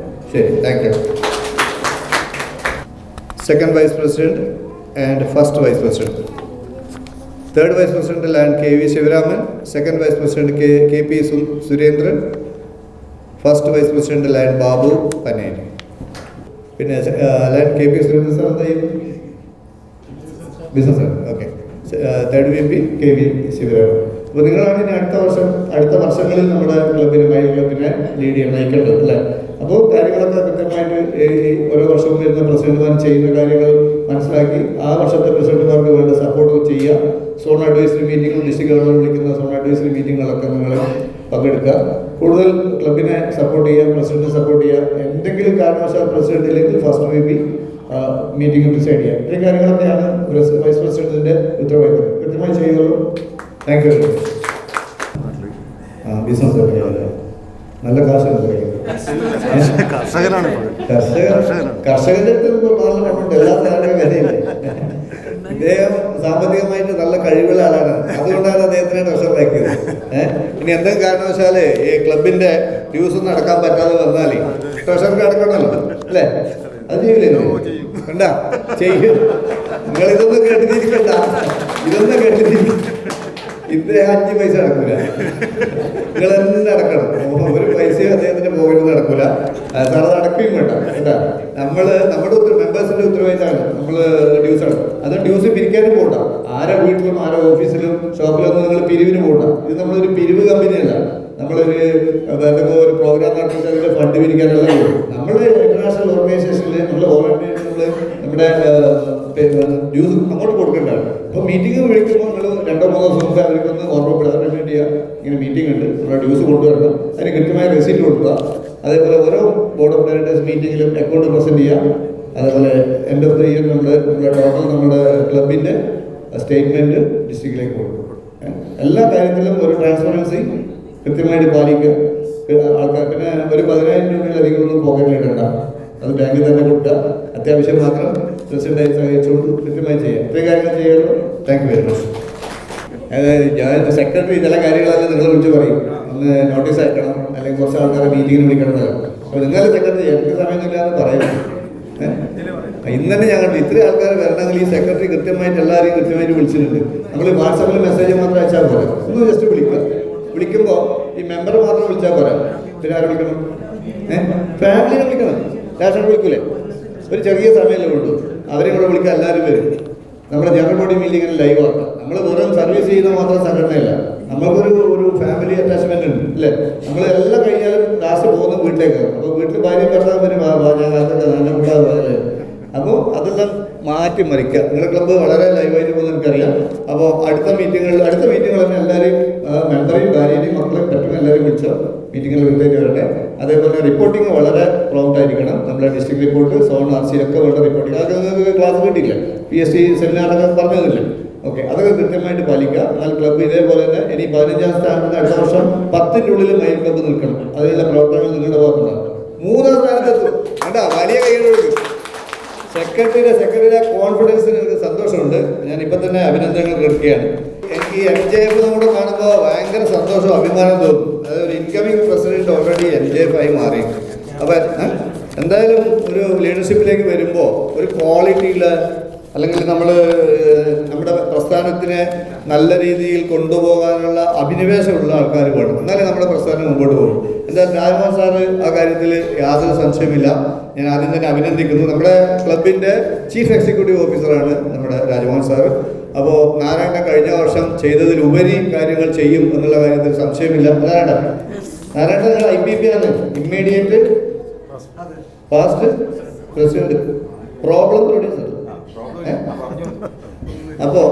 ശരി, thank you. Second vice president and first vice president. Third vice president ലാൻഡ് KV Sivaraman, second vice president KP Surendran, first vice president ലാൻഡ് ബാബു പനേരി. പിന്നെ ലാൻഡ് KP സുരേന്ദ്രൻ സാർ എന്താ ബിസിനസ് ആണ്. Okay. Third VP KV Sivaraman. അപ്പോൾ നിങ്ങളാണ് ഇനി അടുത്ത വർഷങ്ങളിൽ നമ്മുടെ ക്ലബിനെ ലീഡ് ചെയ്യാൻ നയിക്കേണ്ടത് അല്ലേ? അപ്പോൾ കാര്യങ്ങളൊക്കെ കൃത്യമായിട്ട് ഓരോ വർഷവും വരുന്ന പ്രസിഡന്റുമാർ ചെയ്യുന്ന കാര്യങ്ങൾ മനസ്സിലാക്കി ആ വർഷത്തെ പ്രസിഡന്റുമാർക്ക് വേണ്ട സപ്പോർട്ട് ചെയ്യുക. സോൺ അഡ്വൈസറി മീറ്റിംഗും ഡിസ്ട്രിക്ട് ഗവർണർ വിളിക്കുന്ന സോൺ അഡ്വൈസറി മീറ്റിങ്ങുകളൊക്കെ നിങ്ങൾ പങ്കെടുക്കുക. കൂടുതൽ ക്ലബിനെ സപ്പോർട്ട് ചെയ്യുക, പ്രസിഡന്റ് സപ്പോർട്ട് ചെയ്യുക. എന്തെങ്കിലും കാരണവശാൽ പ്രസിഡന്റ് ഇല്ലെങ്കിൽ ഫസ്റ്റ് VP മീറ്റിംഗ് ഡിസൈഡ് ചെയ്യുക. ഇത്രയും കാര്യങ്ങളൊക്കെയാണ് വൈസ് പ്രസിഡന്റിന്റെ ഉത്തരവാദിത്തം. കൃത്യമായി ചെയ്യുള്ളൂ. Thank you. ബിസിനസ് നല്ല കാശ് കർഷകന്റെ അടുത്ത് പാർലമെന്റ് എല്ലാ സാധനങ്ങളും വിലയില്ലേ. ഇദ്ദേഹം സാമ്പത്തികമായിട്ട് നല്ല കഴിവുള്ള ആളാണ്. അതുകൊണ്ടാണ് അദ്ദേഹത്തിനെ ട്രഷറാക്കിയത്. ഇനി എന്തെങ്കിലും കാരണവശാല് ഈ ക്ലബിന്റെ ഡ്യൂസ് ഒന്നും അടക്കാൻ പറ്റാതെ വന്നാൽ ട്രഷർക്ക് അടക്കണമല്ലോ അല്ലേ? അത് ചെയ്യില്ലേ? കണ്ട ചെയ്യും. നിങ്ങൾ ഇതൊന്നും കേട്ടിരിക്കണ്ട, ഇതൊന്നും കേട്ടിരിക്കും. ഇദ്ദേഹം 5 പൈസ അടക്കൂല. നിങ്ങൾ തന്നെ അടക്കണം. ഒരു പൈസയും അദ്ദേഹത്തിന്റെ പോകരുത് നടക്കൂല. സാർ അത് അടക്കുകയും വേണ്ട കേട്ടാ. നമ്മുടെ മെമ്പേഴ്സിന്റെ ഉത്തരവാദിത്തമാണ് നമ്മൾ ഡ്യൂസ് അടക്കും. അത് ഡ്യൂസ് പിരിക്കാനും പോകണ്ട. ആരെ വീട്ടിലും ആരെ ഓഫീസിലും ഷോപ്പിലൊന്നും നിങ്ങൾ പിരിവിന് പോകണ്ട. ഇത് നമ്മളൊരു പിരിവ് കമ്പനിയല്ല. നമ്മളൊരു ഒരു പ്രോഗ്രാം നടത്തിയിട്ട് അതിന്റെ ഫണ്ട് പിരിക്കാനല്ല പോകും. നമ്മുടെ ഇന്റർനാഷണൽ ഓർഗനൈസേഷനിൽ നമ്മൾ ഓൾറെഡി നമ്മുടെ ഡ്യൂസ് അങ്ങോട്ട് കൊടുക്കേണ്ടതാണ്. അപ്പോൾ മീറ്റിംഗ് വിളിക്കുമ്പോൾ നിങ്ങൾ 2-3 ദിവസം മുമ്പ് അവർക്കൊന്ന് ഓർമ്മപ്പെടുത്താൻ വേണ്ടി ഇങ്ങനെ മീറ്റിംഗ് ഉണ്ട്, നമ്മുടെ ഡ്യൂസ് കൊണ്ടുവരണം. അതിന് കൃത്യമായ റെസിപ്റ്റ് കൊടുക്കുക. അതേപോലെ ഓരോ ബോർഡ് ഓഫ് ഡയറക്ടേഴ്സ് മീറ്റിങ്ങിലും അക്കൗണ്ട് പ്രസന്റ് ചെയ്യുക. അതേപോലെ എൻഡ് ഓഫ് ദ ഇയർ നമ്മുടെ ടോട്ടൽ നമ്മുടെ ക്ലബിൻ്റെ സ്റ്റേറ്റ്മെന്റ് ഡിസ്ട്രിക്റ്റിലേക്ക് കൊടുക്കും. എല്ലാ കാര്യത്തിലും ഒരു ട്രാൻസ്പെറൻസി കൃത്യമായിട്ട് പാലിക്കുക. ആൾക്കാർ പിന്നെ ഒരു 10,000 രൂപയിലധികം ഒന്നും പോക്കറ്റിലിടണ്ട. അത് ബാങ്കിൽ തന്നെ കൊടുക്കുക. അത്യാവശ്യം മാത്രം പ്രസിഡന്റായി സഹായിച്ചുകൊണ്ട് കൃത്യമായി ചെയ്യാം. ഇത്രയും കാര്യങ്ങൾ ചെയ്യാമല്ലോ. Thank you very much. ഞാൻ സെക്രട്ടറി ചില കാര്യങ്ങളെല്ലാം നിങ്ങൾ വിളിച്ച് പറയും, ഒന്ന് നോട്ടീസ് അയക്കണം അല്ലെങ്കിൽ കുറച്ച് ആൾക്കാരെ മീറ്റിങ്ങിന് വിളിക്കണമെന്നല്ല. അപ്പോൾ നിങ്ങൾ സെക്രട്ടറി എനിക്ക് സമയമൊന്നുമില്ല എന്ന് പറയുന്നത് ഇന്ന് തന്നെ ഞങ്ങൾ ഇത്രയും ആൾക്കാർ വരണമെങ്കിൽ ഈ സെക്രട്ടറി കൃത്യമായിട്ട് എല്ലാവരെയും കൃത്യമായിട്ട് വിളിച്ചിട്ടുണ്ട്. നമ്മൾ വാട്സാപ്പിൽ മെസ്സേജ് മാത്രം അയച്ചാൽ പോരാ. ഒന്ന് ജസ്റ്റ് വിളിക്കുക. വിളിക്കുമ്പോൾ ഈ മെമ്പർ മാത്രം വിളിച്ചാൽ പോരാ. പിന്നെ ആരെ വിളിക്കണം? ഫാമിലിനെ വിളിക്കണം. രാഷ്ട്രം വിളിക്കൂലേ? ഒരു ചെറിയ സമയമല്ലേ ഉള്ളൂ. അവരെയും കൂടെ വിളിക്കാൻ എല്ലാവരും വരും. നമ്മുടെ ജനറൽ ബോഡി മീറ്റിങ്ങിന് ലൈവ് ആക്കാം. നമ്മൾ വെറും സർവീസ് ചെയ്യുന്ന മാത്രം സംഘടനയല്ല. നമ്മൾക്കൊരു ഫാമിലി അറ്റാച്ച്മെന്റ് ഉണ്ട് അല്ലേ? നമ്മൾ എല്ലാം കഴിഞ്ഞാലും ലാസ്റ്റ് പോകുന്ന വീട്ടിലേക്കാണ്. അപ്പോൾ വീട്ടിൽ ഭാര്യ ഭർത്താവ് വരും, ഞാൻ നല്ല കൂടാതെ. അപ്പോൾ അതെല്ലാം മാറ്റി മറിക്കുക. നിങ്ങളുടെ ക്ലബ്ബ് വളരെ ലൈവായിട്ട് പോകുന്നത് എനിക്കറിയാം. അപ്പോൾ അടുത്ത മീറ്റിങ്ങുകൾ തന്നെ എല്ലാവരെയും മെമ്പറേയും ഭാര്യയും മക്കളെയും പറ്റും എല്ലാവരും വിളിച്ചോ മീറ്റിങ്ങിൽ വിളിച്ചേക്ക് വരട്ടെ. അതേപോലെ റിപ്പോർട്ടിങ് വളരെ പ്രോംപ്റ്റ് ആയിരിക്കണം. നമ്മുടെ ഡിസ്ട്രിക്ട് റിപ്പോർട്ട്, സോൺ RC ഒക്കെ വേണ്ട റിപ്പോർട്ടിങ്. അതൊക്കെ നിങ്ങൾക്ക് ക്ലാസ് കിട്ടിയില്ല, PSC സെമിനാറൊക്കെ പറഞ്ഞതില്ല. ഓക്കെ, അതൊക്കെ കൃത്യമായിട്ട് പാലിക്കുക. എന്നാൽ ക്ലബ്ബ് ഇതേപോലെ തന്നെ ഇനി 15ാം സ്ഥാനത്ത് അടുത്ത വർഷം 10ന്റെ ഉള്ളിൽ മൈൽ ക്ലബ്ബ് നിൽക്കണം. അതിനുള്ള പ്രവർത്തനങ്ങൾ നിങ്ങളുടെ ഭാഗത്തുണ്ടാകും. 3ാം സ്ഥാനത്തെത്തും. വേണ്ട, വലിയ കൈയ്യടിക്കും. സെക്രട്ടറിയുടെ കോൺഫിഡൻസിന് എനിക്ക് സന്തോഷമുണ്ട്. ഞാൻ ഇപ്പം തന്നെ അഭിനന്ദനങ്ങൾ കേൾക്കുകയാണ്. എനിക്ക് MJF നമ്മുടെ കാണുമ്പോൾ ഭയങ്കര സന്തോഷവും അഭിമാനം തോന്നും. അതൊരു ഇൻകമിങ് പ്രസിഡന്റ് ഓൾറെഡി MJF ആയി മാറി. അപ്പം എന്തായാലും ഒരു ലീഡർഷിപ്പിലേക്ക് വരുമ്പോൾ ഒരു ക്വാളിറ്റിയുള്ള അല്ലെങ്കിൽ നമ്മുടെ പ്രസ്ഥാനത്തിനെ നല്ല രീതിയിൽ കൊണ്ടുപോകാനുള്ള അഭിനിവേശമുള്ള ആൾക്കാർ വേണം. എന്നാലേ നമ്മുടെ പ്രസ്ഥാനം മുമ്പോട്ട് പോകും. എന്തായാലും രാജ്മോഹൻ സാറ് ആ കാര്യത്തിൽ യാതൊരു സംശയമില്ല. ഞാൻ ആദ്യം തന്നെ അഭിനന്ദിക്കുന്നു. നമ്മുടെ ക്ലബിൻ്റെ ചീഫ് എക്സിക്യൂട്ടീവ് ഓഫീസറാണ് നമ്മുടെ രാജ്മോഹൻ സാറ്. അപ്പോൾ നാരായണൻ കഴിഞ്ഞ വർഷം ചെയ്തതിലുപരി കാര്യങ്ങൾ ചെയ്യും എന്നുള്ള കാര്യത്തിൽ സംശയമില്ല. നാരായണൻ നിങ്ങൾ IPP ആണ്, immediate fast president, problem producer. അപ്പോൾ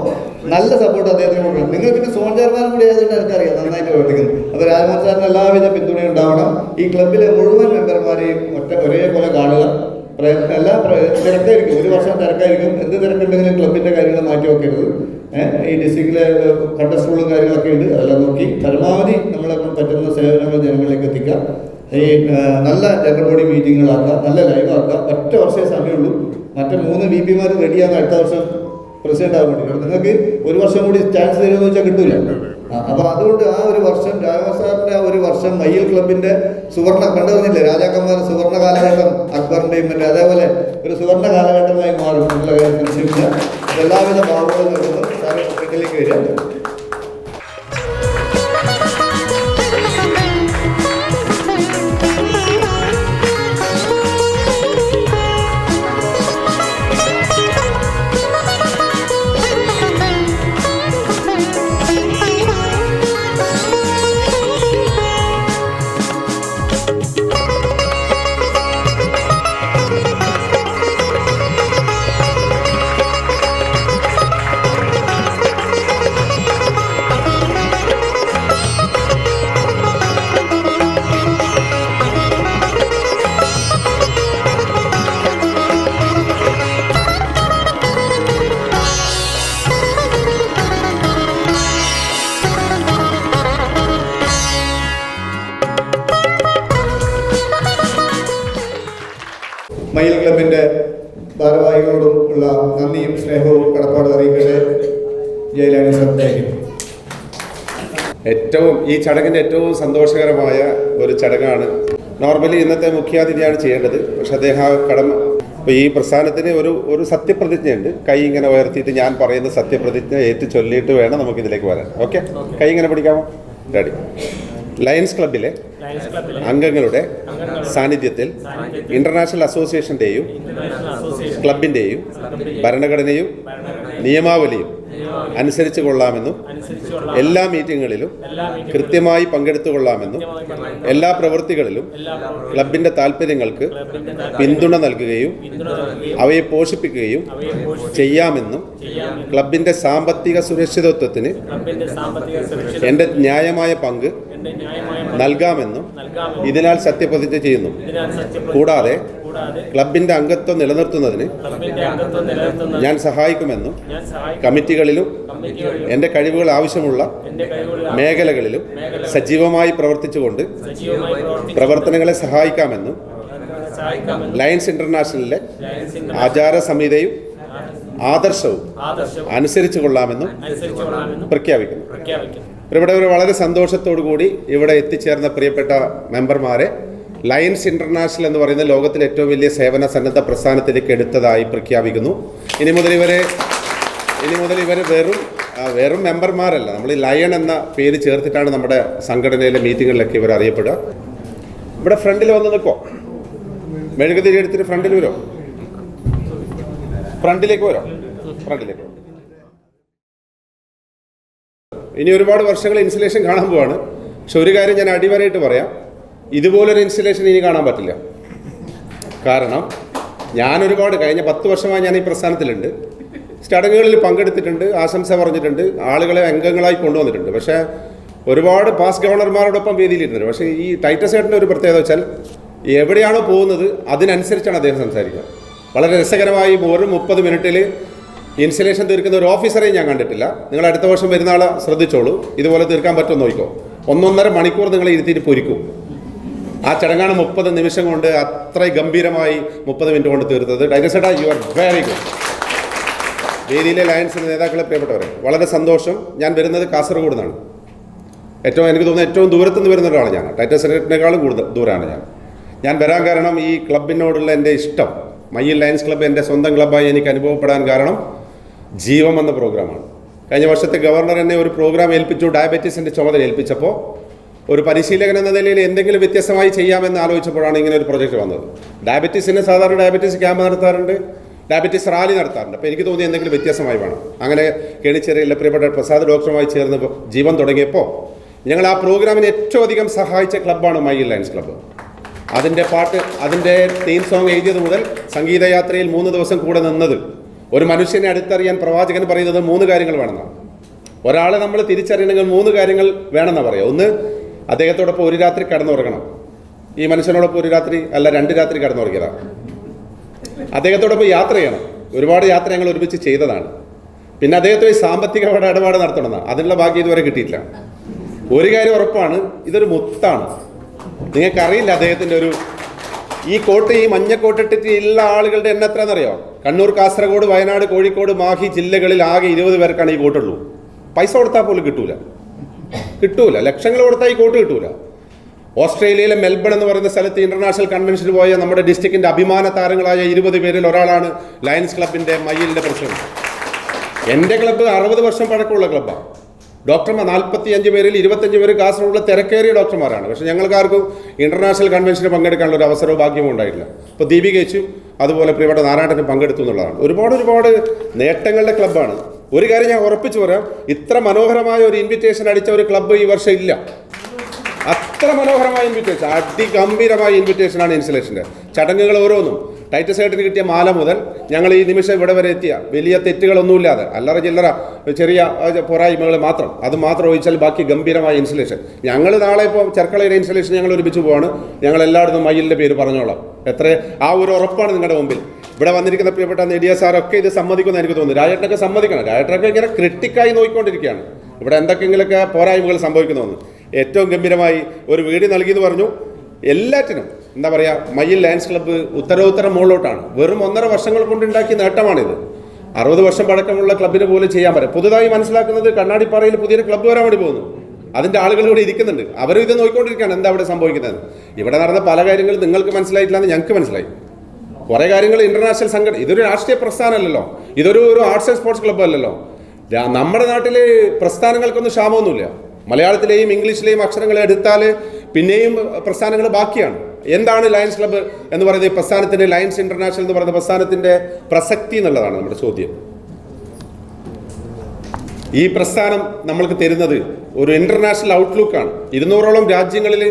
നല്ല സപ്പോർട്ട് അദ്ദേഹത്തിന് കൊടുക്കണം. നിങ്ങൾ പിന്നെ സോൺ ചെയർമാനും കൂടി ആയതുകൊണ്ട് എനിക്കറിയാം നന്നായിട്ട് പ്രവർത്തിക്കുന്നു. അപ്പോൾ രാജ്മോഹൻ സാറിന് എല്ലാവിധ പിന്തുണയും ഉണ്ടാവണം. ഈ ക്ലബിലെ മുഴുവൻ മെമ്പർമാരെയും ഒരേപോലെ കാണുക. എല്ലാം തിരക്കായിരിക്കും, ഒരു വർഷം തിരക്കായിരിക്കും. എന്ത് തിരക്കുണ്ടെങ്കിലും ക്ലബിൻ്റെ കാര്യങ്ങൾ മാറ്റി വെക്കരുത്. ഈ ഡിസ്ട്രിക്റ്റിലെ കണ്ടസ്റ്റുകളും കാര്യങ്ങളൊക്കെ ഉണ്ട്, അതെല്ലാം നോക്കി പരമാവധി നമ്മളെ പറ്റുന്ന സേവനങ്ങൾ ജനങ്ങളിലേക്ക് എത്തിക്കാം. ഈ നല്ല ജനറൽ ബോഡി മീറ്റിങ്ങുകളാക്കുക, നല്ല ലൈവാക്കുക. ഒറ്റ വർഷമേ സമയമുള്ളൂ. മറ്റേ 3 VPമാർ റെഡിയാകാൻ അടുത്ത വർഷം പ്രസിഡന്റ് ആകാൻ വേണ്ടി. നിങ്ങൾക്ക് ഒരു വർഷം കൂടി ചാൻസ് തരുമെന്ന് വെച്ചാൽ കിട്ടൂല. അപ്പോൾ അതുകൊണ്ട് ആ ഒരു വർഷം രാഘവ സാറിൻ്റെ ആ ഒരു വർഷം മയ്യൽ ക്ലബിൻ്റെ സുവർണ്ണ കണ്ടുവന്നില്ലേ, രാജാക്കന്മാർ സുവർണ്ണ കാലഘട്ടം അക്ബറിൻ്റെയും മറ്റേ അതേപോലെ ഒരു സുവർണ്ണ കാലഘട്ടമായി മാറും എന്നുള്ള കാര്യം സംശയമില്ല. എല്ലാവിധ ഭാവങ്ങളും നൽകുന്നു. സാറ് മുകളിലേക്ക് വരിക. മയിൽ ക്ലബിൻ്റെ ഭാരവാഹികളോടും ഉള്ള നന്ദിയും സ്നേഹവും കടപ്പാട് അറിയിക്കട്ടെ. ജയലാനി സംസാരിക്കും. ഈ ചടങ്ങിൻ്റെ ഏറ്റവും സന്തോഷകരമായ ഒരു ചടങ്ങാണ്. നോർമലി ഇന്നത്തെ മുഖ്യാതിഥിയാണ് ചെയ്യേണ്ടത്. പക്ഷെ അദ്ദേഹം ഇപ്പോൾ ഈ പ്രസ്ഥാനത്തിന് ഒരു സത്യപ്രതിജ്ഞയുണ്ട്. കൈ ഇങ്ങനെ ഉയർത്തിയിട്ട് ഞാൻ പറയുന്ന സത്യപ്രതിജ്ഞ ഏറ്റു ചൊല്ലിയിട്ട് വേണം നമുക്കിതിലേക്ക് വരാൻ. ഓക്കെ, കൈ ഇങ്ങനെ പിടിക്കാമോ? റെഡി. ലയൺസ് ക്ലബിലെ അംഗങ്ങളുടെ സാന്നിധ്യത്തിൽ ഇന്റർനാഷണൽ അസോസിയേഷൻ്റെയും ക്ലബിൻ്റെയും ഭരണഘടനയും നിയമാവലിയും അനുസരിച്ച് കൊള്ളാമെന്നും എല്ലാ മീറ്റിങ്ങുകളിലും കൃത്യമായി പങ്കെടുത്തു കൊള്ളാമെന്നും എല്ലാ പ്രവൃത്തികളിലും ക്ലബിൻ്റെ താൽപ്പര്യങ്ങൾക്ക് പിന്തുണ നൽകുകയും അവയെ പോഷിപ്പിക്കുകയും ചെയ്യാമെന്നും ക്ലബിൻ്റെ സാമ്പത്തിക സുരക്ഷിതത്വത്തിന് എൻ്റെ ന്യായമായ പങ്ക് നൽകാമെന്നും ഇതിനാൽ സത്യപ്രതിജ്ഞ ചെയ്യുന്നു. കൂടാതെ ക്ലബിൻ്റെ അംഗത്വം നിലനിർത്തുന്നതിന് ഞാൻ സഹായിക്കുമെന്നും കമ്മിറ്റികളിലും എൻ്റെ കഴിവുകൾ ആവശ്യമുള്ള മേഖലകളിലും സജീവമായി പ്രവർത്തിച്ചുകൊണ്ട് പ്രവർത്തനങ്ങളെ സഹായിക്കാമെന്നും ലയൺസ് ഇന്റർനാഷണലിലെ ആചാര സംഹിതയും ആദർശവും അനുസരിച്ചു കൊള്ളാമെന്നും പ്രഖ്യാപിക്കുന്നു. ഇവിടെ വളരെ സന്തോഷത്തോടു കൂടി ഇവിടെ എത്തിച്ചേർന്ന പ്രിയപ്പെട്ട മെമ്പർമാരെ ലയൺസ് ഇന്റർനാഷണൽ എന്ന് പറയുന്ന ലോകത്തിലെ ഏറ്റവും വലിയ സേവന സന്നദ്ധ പ്രസ്ഥാനത്തിലേക്ക് എടുത്തതായി പ്രഖ്യാപിക്കുന്നു. ഇനി മുതൽ ഇവർ വെറും മെമ്പർമാരല്ല. നമ്മൾ ഈ ലയൺ എന്ന പേര് ചേർത്തിട്ടാണ് നമ്മുടെ സംഘടനയിലെ മീറ്റിങ്ങുകളിലൊക്കെ ഇവർ അറിയപ്പെടുക. ഇവിടെ ഫ്രണ്ടിൽ വന്ന് നിൽക്കോ? മെഴുകുതിരി എടുത്തിട്ട് ഫ്രണ്ടിൽ വരോ? ഫ്രണ്ടിലേക്ക് വരോ? ഇനി ഒരുപാട് വർഷങ്ങൾ ഇൻസ്റ്റലേഷൻ കാണാൻ പോവാണ്. പക്ഷെ ഒരു കാര്യം ഞാൻ അടിവരയിട്ട് പറയാം, ഇതുപോലൊരു ഇൻസ്റ്റലേഷൻ ഇനി കാണാൻ പറ്റില്ല. കാരണം ഞാൻ കഴിഞ്ഞ 10 വർഷമായി ഞാൻ ഈ പ്രസ്ഥാനത്തിലുണ്ട്. ചടങ്ങുകളിൽ പങ്കെടുത്തിട്ടുണ്ട്, ആശംസ പറഞ്ഞിട്ടുണ്ട്, ആളുകളെ അംഗങ്ങളായി കൊണ്ടുവന്നിട്ടുണ്ട്. പക്ഷേ ഒരുപാട് പാസ് ഗവർണർമാരോടൊപ്പം വേദിയിലിരുന്നത്. പക്ഷേ ഈ ടൈറ്റസ് ചേട്ടൻ്റെ ഒരു പ്രത്യേകത വെച്ചാൽ എവിടെയാണോ പോകുന്നത് അതിനനുസരിച്ചാണ് അദ്ദേഹം സംസാരിക്കുക. വളരെ രസകരമായി വെറും 30 മിനിറ്റിൽ ഇൻസ്റ്റലേഷൻ തീർക്കുന്ന ഒരു ഓഫീസറെയും ഞാൻ കണ്ടിട്ടില്ല. നിങ്ങൾ അടുത്ത വർഷം വരുന്ന ആളെ ശ്രദ്ധിച്ചോളൂ, ഇതുപോലെ തീർക്കാൻ പറ്റുമോ നോക്കിക്കോ. 1.5 മണിക്കൂർ നിങ്ങളെ ഇരുത്തിയിട്ട് പൊരിക്കും. ആ ചടങ്ങാണ് 30 നിമിഷം കൊണ്ട് അത്ര ഗംഭീരമായി 30 മിനിറ്റ് കൊണ്ട് തീർത്തത്. ഡൈനസേട്ടാ, യു ആർ വെരി ഗുഡ്. വേദിയിലെ ലയൺസിൻ്റെ നേതാക്കളെ പ്രിയപ്പെട്ടവരെ, വളരെ സന്തോഷം. ഞാൻ വരുന്നത് കാസർഗോഡ് നിന്നാണ്. എനിക്ക് തോന്നുന്നത് ഏറ്റവും ദൂരത്തുനിന്ന് വരുന്ന ഒരാളാണ് ഞാൻ. ടൈറ്റസ് സെക്രട്ടറിനേക്കാളും ദൂരമാണ് ഞാൻ വരാൻ കാരണം ഈ ക്ലബിനോടുള്ള എൻ്റെ ഇഷ്ടം. മയ്യിൽ ലയൺസ് ക്ലബ്ബ് എൻ്റെ സ്വന്തം ക്ലബ്ബായി എനിക്ക് അനുഭവപ്പെടാൻ കാരണം ജീവം എന്ന പ്രോഗ്രാമാണ്. കഴിഞ്ഞ വർഷത്തെ ഗവർണർ എന്നെ ഒരു പ്രോഗ്രാം ഏൽപ്പിച്ചു, ഡയബറ്റീസിൻ്റെ ചുമതല ഏൽപ്പിച്ചപ്പോൾ ഒരു പരിശീലകൻ എന്ന നിലയിൽ എന്തെങ്കിലും വ്യത്യസ്തമായി ചെയ്യാമെന്ന് ആലോചിച്ചപ്പോഴാണ് ഇങ്ങനെ ഒരു പ്രൊജക്റ്റ് വന്നത്. ഡയബറ്റീസിന് സാധാരണ ഡയബറ്റീസ് ക്യാമ്പ് നടത്താറുണ്ട്, ഡയബറ്റീസ് റാലി നടത്താറുണ്ട്. അപ്പോൾ എനിക്ക് തോന്നി എന്തെങ്കിലും വ്യത്യസ്തമായി വേണം. അങ്ങനെ കേണിച്ചേരിയിലെ പ്രിയപ്പെട്ട പ്രസാദ് ഡോക്ടറുമായി ചേർന്ന് ജീവൻ തുടങ്ങിയപ്പോൾ ഞങ്ങൾ ആ പ്രോഗ്രാമിന് ഏറ്റവും അധികം സഹായിച്ച ക്ലബ്ബാണ് മയ്യിൽ ലയൺസ് ക്ലബ്ബ്. അതിൻ്റെ തീം സോങ് എഴുതിയത് മുതൽ സംഗീതയാത്രയിൽ 3 ദിവസം കൂടെ നിന്നത്. ഒരു മനുഷ്യനെ അടുത്തറിയാൻ പ്രവാചകൻ പറയുന്നത് 3 കാര്യങ്ങൾ വേണമെന്നാണ്. ഒരാളെ നമ്മൾ തിരിച്ചറിയണമെങ്കിൽ 3 കാര്യങ്ങൾ വേണമെന്നാണ് പറയുക. ഒന്ന്, അദ്ദേഹത്തോടൊപ്പം ഒരു രാത്രി കടന്നുറങ്ങണം. ഈ മനുഷ്യനോടൊപ്പം ഒരു രാത്രി അല്ല 2 രാത്രി കടന്നുറങ്ങിയതാണ്. അദ്ദേഹത്തോടൊപ്പം യാത്ര ചെയ്യണം. ഒരുപാട് യാത്ര ഞങ്ങൾ ഒരുമിച്ച് ചെയ്തതാണ്. പിന്നെ അദ്ദേഹത്തെ സാമ്പത്തിക ഇടപാട് നടത്തണമെന്നാണ്. അതിനുള്ള ഭാഗ്യം ഇതുവരെ കിട്ടിയിട്ടില്ല. ഒരു കാര്യം ഉറപ്പാണ്, ഇതൊരു മുത്താണ്. നിങ്ങൾക്കറിയില്ല അദ്ദേഹത്തിൻ്റെ ഈ കോട്ട്, ഈ മഞ്ഞക്കോട്ടിട്ടിട്ട് എല്ലാ ആളുകളുടെ എണ്ണം എത്രയാണെന്നറിയോ? കണ്ണൂർ, കാസർഗോഡ്, വയനാട്, കോഴിക്കോട്, മാഹി ജില്ലകളിൽ ആകെ 20 പേർക്കാണ് ഈ കോട്ടുള്ളൂ. പൈസ കൊടുത്താൽ പോലും കിട്ടൂല. ലക്ഷങ്ങൾ കൊടുത്താൽ ഈ കോട്ട് കിട്ടൂല. ഓസ്ട്രേലിയയിലെ മെൽബൺ എന്ന് പറയുന്ന സ്ഥലത്ത് ഇന്റർനാഷണൽ കൺവെൻഷന് പോയ നമ്മുടെ ഡിസ്ട്രിക്റ്റിന്റെ അഭിമാന താരങ്ങളായ 20 പേരിൽ ഒരാളാണ് ലയൺസ് ക്ലബിന്റെ മയ്യിലിന്റെ പ്രസിഡന്റ്. എൻ്റെ ക്ലബ്ബ് 60 വർഷം പഴക്കമുള്ള ക്ലബ്ബാണ്. ഡോക്ടർമാർ 45 പേരിൽ 25 പേര് കാസർഗോഡിലെ തിരക്കേറിയ ഡോക്ടർമാരാണ്. പക്ഷേ ഞങ്ങൾക്കാർക്കും ഇന്റർനാഷണൽ കൺവെൻഷന് പങ്കെടുക്കാനുള്ള ഒരു അവസരവും ഭാഗ്യമോ ഉണ്ടായിട്ടില്ല. ഇപ്പോൾ ദീപികേച്ചും അതുപോലെ പ്രിയപ്പെട്ട നാരായണനും പങ്കെടുത്തു എന്നുള്ളതാണ്. ഒരുപാട് നേട്ടങ്ങളുടെ ക്ലബ്ബാണ്. ഒരു കാര്യം ഞാൻ ഉറപ്പിച്ചു പറയാം, ഇത്ര മനോഹരമായ ഒരു ഇൻവിറ്റേഷൻ അടിച്ച ഒരു ക്ലബ്ബ് ഈ വർഷം ഇല്ല. അത്ര മനോഹരമായ ഇൻവിറ്റേഷൻ, അതിഗംഭീരമായ ഇൻവിറ്റേഷനാണ് ഇൻസ്റ്റലേഷൻ്റെ. ചടങ്ങുകൾ ഓരോന്നും ടൈറ്റസ് ഏട്ടന് കിട്ടിയ മാല മുതൽ ഞങ്ങൾ ഈ നിമിഷം ഇവിടെ വരെ എത്തിയ വലിയ തെറ്റുകളൊന്നുമില്ലാതെ അല്ലറ ചില്ലറ ചെറിയ പോരായ്മകൾ മാത്രം, അത് മാത്രം ഒഴിച്ചാൽ ബാക്കി ഗംഭീരമായ ഇൻസ്റ്റലേഷൻ. ഞങ്ങൾ നാളെ ഇപ്പോൾ ചെർക്കളയുടെ ഇൻസ്റ്റലേഷൻ ഞങ്ങൾ ഒരുമിച്ച് പോവാണ്. ഞങ്ങൾ എല്ലായിടത്തും മയിലിൻ്റെ പേര് പറഞ്ഞോളാം. ആ ഒരു ഉറപ്പാണ് നിങ്ങളുടെ മുമ്പിൽ. ഇവിടെ വന്നിരിക്കുന്ന പ്രിയപ്പെട്ട നെടിയ സാറൊക്കെ ഇത് സമ്മതിക്കുമെന്ന് എനിക്ക് തോന്നുന്നു. രാജേട്ടനൊക്കെ സമ്മതിക്കണം. രാജേട്ടനൊക്കെ ഇങ്ങനെ ക്രിട്ടിക്കായി നോക്കിക്കൊണ്ടിരിക്കുകയാണ് ഇവിടെ എന്തൊക്കെയെങ്കിലൊക്കെ പോരായ്മകൾ സംഭവിക്കുന്നുവെന്ന്. ഏറ്റവും ഗംഭീരമായി ഒരു വീഡിയോ നൽകിയെന്ന് പറഞ്ഞു. എല്ലാറ്റിനും എന്താ പറയുക, മയിൽ ലയൺസ് ക്ലബ്ബ് ഉത്തരോത്തരം മുകളിലോട്ടാണ്. വെറും 1.5 വർഷങ്ങൾ കൊണ്ടുണ്ടാക്കിയ നേട്ടമാണിത്. 60 വർഷം പഴക്കമുള്ള ക്ലബ്ബിന് പോലും ചെയ്യാൻ പറ്റും. പുതുതായി മനസ്സിലാക്കുന്നത് കണ്ണാടിപ്പാറയിൽ പുതിയൊരു ക്ലബ്ബ് വരാൻ വേണ്ടി പോകുന്നു. അതിൻ്റെ ആളുകൾ ഇവിടെ ഇരിക്കുന്നുണ്ട്. അവരും ഇത് നോക്കിക്കൊണ്ടിരിക്കുകയാണ് എന്താ അവിടെ സംഭവിക്കുന്നത്. ഇവിടെ നടന്ന പല കാര്യങ്ങളും നിങ്ങൾക്ക് മനസ്സിലായിട്ടില്ലാന്ന് ഞങ്ങൾക്ക് മനസ്സിലായി. കുറേ കാര്യങ്ങൾ ഇന്റർനാഷണൽ സംഘടന, ഇതൊരു രാഷ്ട്രീയ പ്രസ്ഥാനമല്ലല്ലോ, ഇതൊരു ആർട്സ് ആൻഡ് സ്പോർട്സ് ക്ലബ്ബ് അല്ലല്ലോ. നമ്മുടെ നാട്ടിൽ പ്രസ്ഥാനങ്ങൾക്കൊന്നും ക്ഷാമമൊന്നുമില്ല. മലയാളത്തിലെയും ഇംഗ്ലീഷിലെയും അക്ഷരങ്ങൾ എടുത്താൽ പിന്നെയും പ്രസ്ഥാനങ്ങൾ ബാക്കിയാണ്. എന്താണ് ലയൺസ് ക്ലബ്ബ് എന്ന് പറയുന്നത്? പ്രസ്ഥാനത്തിൻ്റെ ലയൺസ് ഇന്റർനാഷണൽ എന്ന് പറയുന്ന പ്രസ്ഥാനത്തിൻ്റെ പ്രസക്തി എന്നുള്ളതാണ് നമ്മുടെ ചോദ്യം. ഈ പ്രസ്ഥാനം നമ്മൾക്ക് തരുന്നത് ഒരു ഇന്റർനാഷണൽ ഔട്ട്ലുക്കാണ്. 200ഓളം രാജ്യങ്ങളിൽ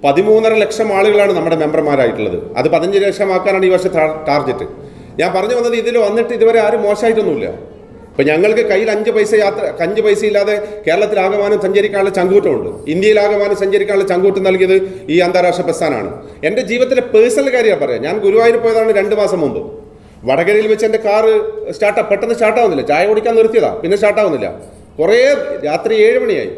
13.5 ലക്ഷം ആളുകളാണ് നമ്മുടെ മെമ്പർമാരായിട്ടുള്ളത്. അത് 15 ലക്ഷമാക്കാനാണ് ഈ വർഷത്തെ ടാർഗറ്റ്. ഞാൻ പറഞ്ഞു വന്നത്, ഇതിൽ വന്നിട്ട് ഇതുവരെ ആരും മോശമായിട്ടൊന്നുമില്ല. ഇപ്പം ഞങ്ങൾക്ക് കയ്യിൽ 5 പൈസ ഇല്ലാതെ കേരളത്തിലാകമാനം സഞ്ചരിക്കാനുള്ള ചങ്കൂറ്റമുണ്ട്. ഇന്ത്യയിലാകമാനം സഞ്ചരിക്കാനുള്ള ചങ്കൂറ്റം നൽകിയത് ഈ അന്താരാഷ്ട്ര പ്രസ്ഥാനമാണ്. എൻ്റെ ജീവിതത്തിലെ പേഴ്സണൽ കാര്യമാണ് പറയാം. ഞാൻ ഗുരുവായൂർ പോയതാണ് 2 മാസം മുമ്പ്. വടകരയിൽ വെച്ച് എൻ്റെ കാറ് പെട്ടെന്ന് സ്റ്റാർട്ടാവുന്നില്ല. ചായ കുടിക്കാൻ നിർത്തിയതാണ്, പിന്നെ സ്റ്റാർട്ടാവുന്നില്ല. കുറേ രാത്രി 7 മണിയായി.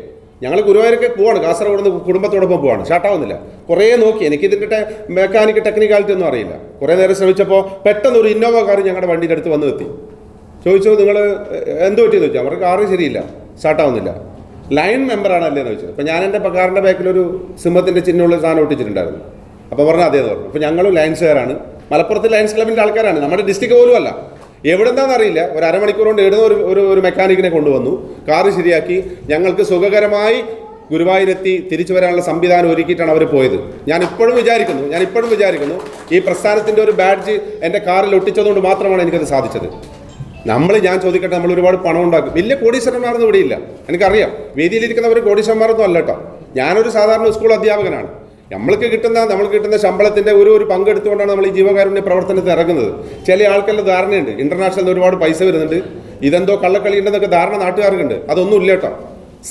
ഞങ്ങൾ ഗുരുവായൂരൊക്കെ പോവാണ്, കാസർഗോഡ് നിന്ന് കുടുംബത്തോടൊപ്പം പോവാണ്, സ്റ്റാർട്ടാവുന്നില്ല. കുറേ നോക്കി, എനിക്കിതിൻ്റെ മെക്കാനിക് ടെക്നിക്കാലിറ്റി ഒന്നും അറിയില്ല. കുറേ നേരം ശ്രമിച്ചപ്പോൾ പെട്ടെന്ന് ഒരു ഇന്നോവ കാർ ഞങ്ങളുടെ വണ്ടിയുടെ അടുത്ത് വന്ന് എത്തി. ചോദിച്ചു, നിങ്ങൾ എന്ത് പറ്റിയെന്ന് ചോദിച്ചു. അവർക്ക് കാറ് ശരിയില്ല, സ്റ്റാർട്ടാവുന്നില്ല. ലൈൻ മെമ്പറാണല്ലേ എന്ന് ചോദിച്ചത്. അപ്പോൾ ഞാൻ എൻ്റെ കാറിൻ്റെ ബാക്കിലൊരു സിംഹത്തിൻ്റെ ചിഹ്നമുള്ള സാധനം ഒട്ടിച്ചിട്ടുണ്ടായിരുന്നു. അപ്പോൾ പറഞ്ഞാൽ അതേന്ന് പറഞ്ഞു. അപ്പോൾ ഞങ്ങളും ലയൺസുകാരാണ്, മലപ്പുറത്ത് ലയൺസ് ക്ലബിൻ്റെ ആൾക്കാരാണ്. നമ്മുടെ ഡിസ്ട്രിക്ട് പോലും അല്ല, എവിടെന്താണെന്ന് അറിയില്ല. ഒരു അരമണിക്കൂർ കൊണ്ട് ഇടുന്ന ഒരു മെക്കാനിക്കിനെ കൊണ്ടുവന്നു, കാറ് ശരിയാക്കി ഞങ്ങൾക്ക് സുഖകരമായി ഗുരുവായൂരെത്തി തിരിച്ചു വരാനുള്ള സംവിധാനം ഒരുക്കിയിട്ടാണ് അവർ പോയത്. ഞാൻ ഇപ്പോഴും വിചാരിക്കുന്നു ഈ പ്രസ്ഥാനത്തിൻ്റെ ഒരു ബാഡ്ജ് എൻ്റെ കാറിൽ ഒട്ടിച്ചതുകൊണ്ട് മാത്രമാണ് എനിക്കത് സാധിച്ചത്. ഞാൻ ചോദിക്കട്ടെ, നമ്മൾ ഒരുപാട് പണം ഉണ്ടാക്കും. വലിയ കോടീശ്വരന്മാരൊന്നും ഇവിടെയില്ല, എനിക്കറിയാം. വേദിയിലിരിക്കുന്നവർ കോടീശ്വരന്മാരൊന്നും അല്ല കേട്ടോ. ഞാനൊരു സാധാരണ സ്കൂൾ അധ്യാപകനാണ്. നമ്മൾക്ക് കിട്ടുന്ന ശമ്പളത്തിൻ്റെ ഒരു പങ്കെടുത്തുകൊണ്ടാണ് നമ്മൾ ഈ ജീവകാരുണ്യ പ്രവർത്തനത്തിൽ ഇറങ്ങുന്നത്. ചില ആൾക്കാരുടെ ധാരണയുണ്ട്, ഇന്റർനാഷണൽ ഒരുപാട് പൈസ വരുന്നുണ്ട്, ഇതെന്തോ കള്ളക്കളി ഉണ്ടെന്നൊക്കെ ധാരണ നാട്ടുകാർക്കുണ്ട്. അതൊന്നും ഇല്ല കേട്ടോ.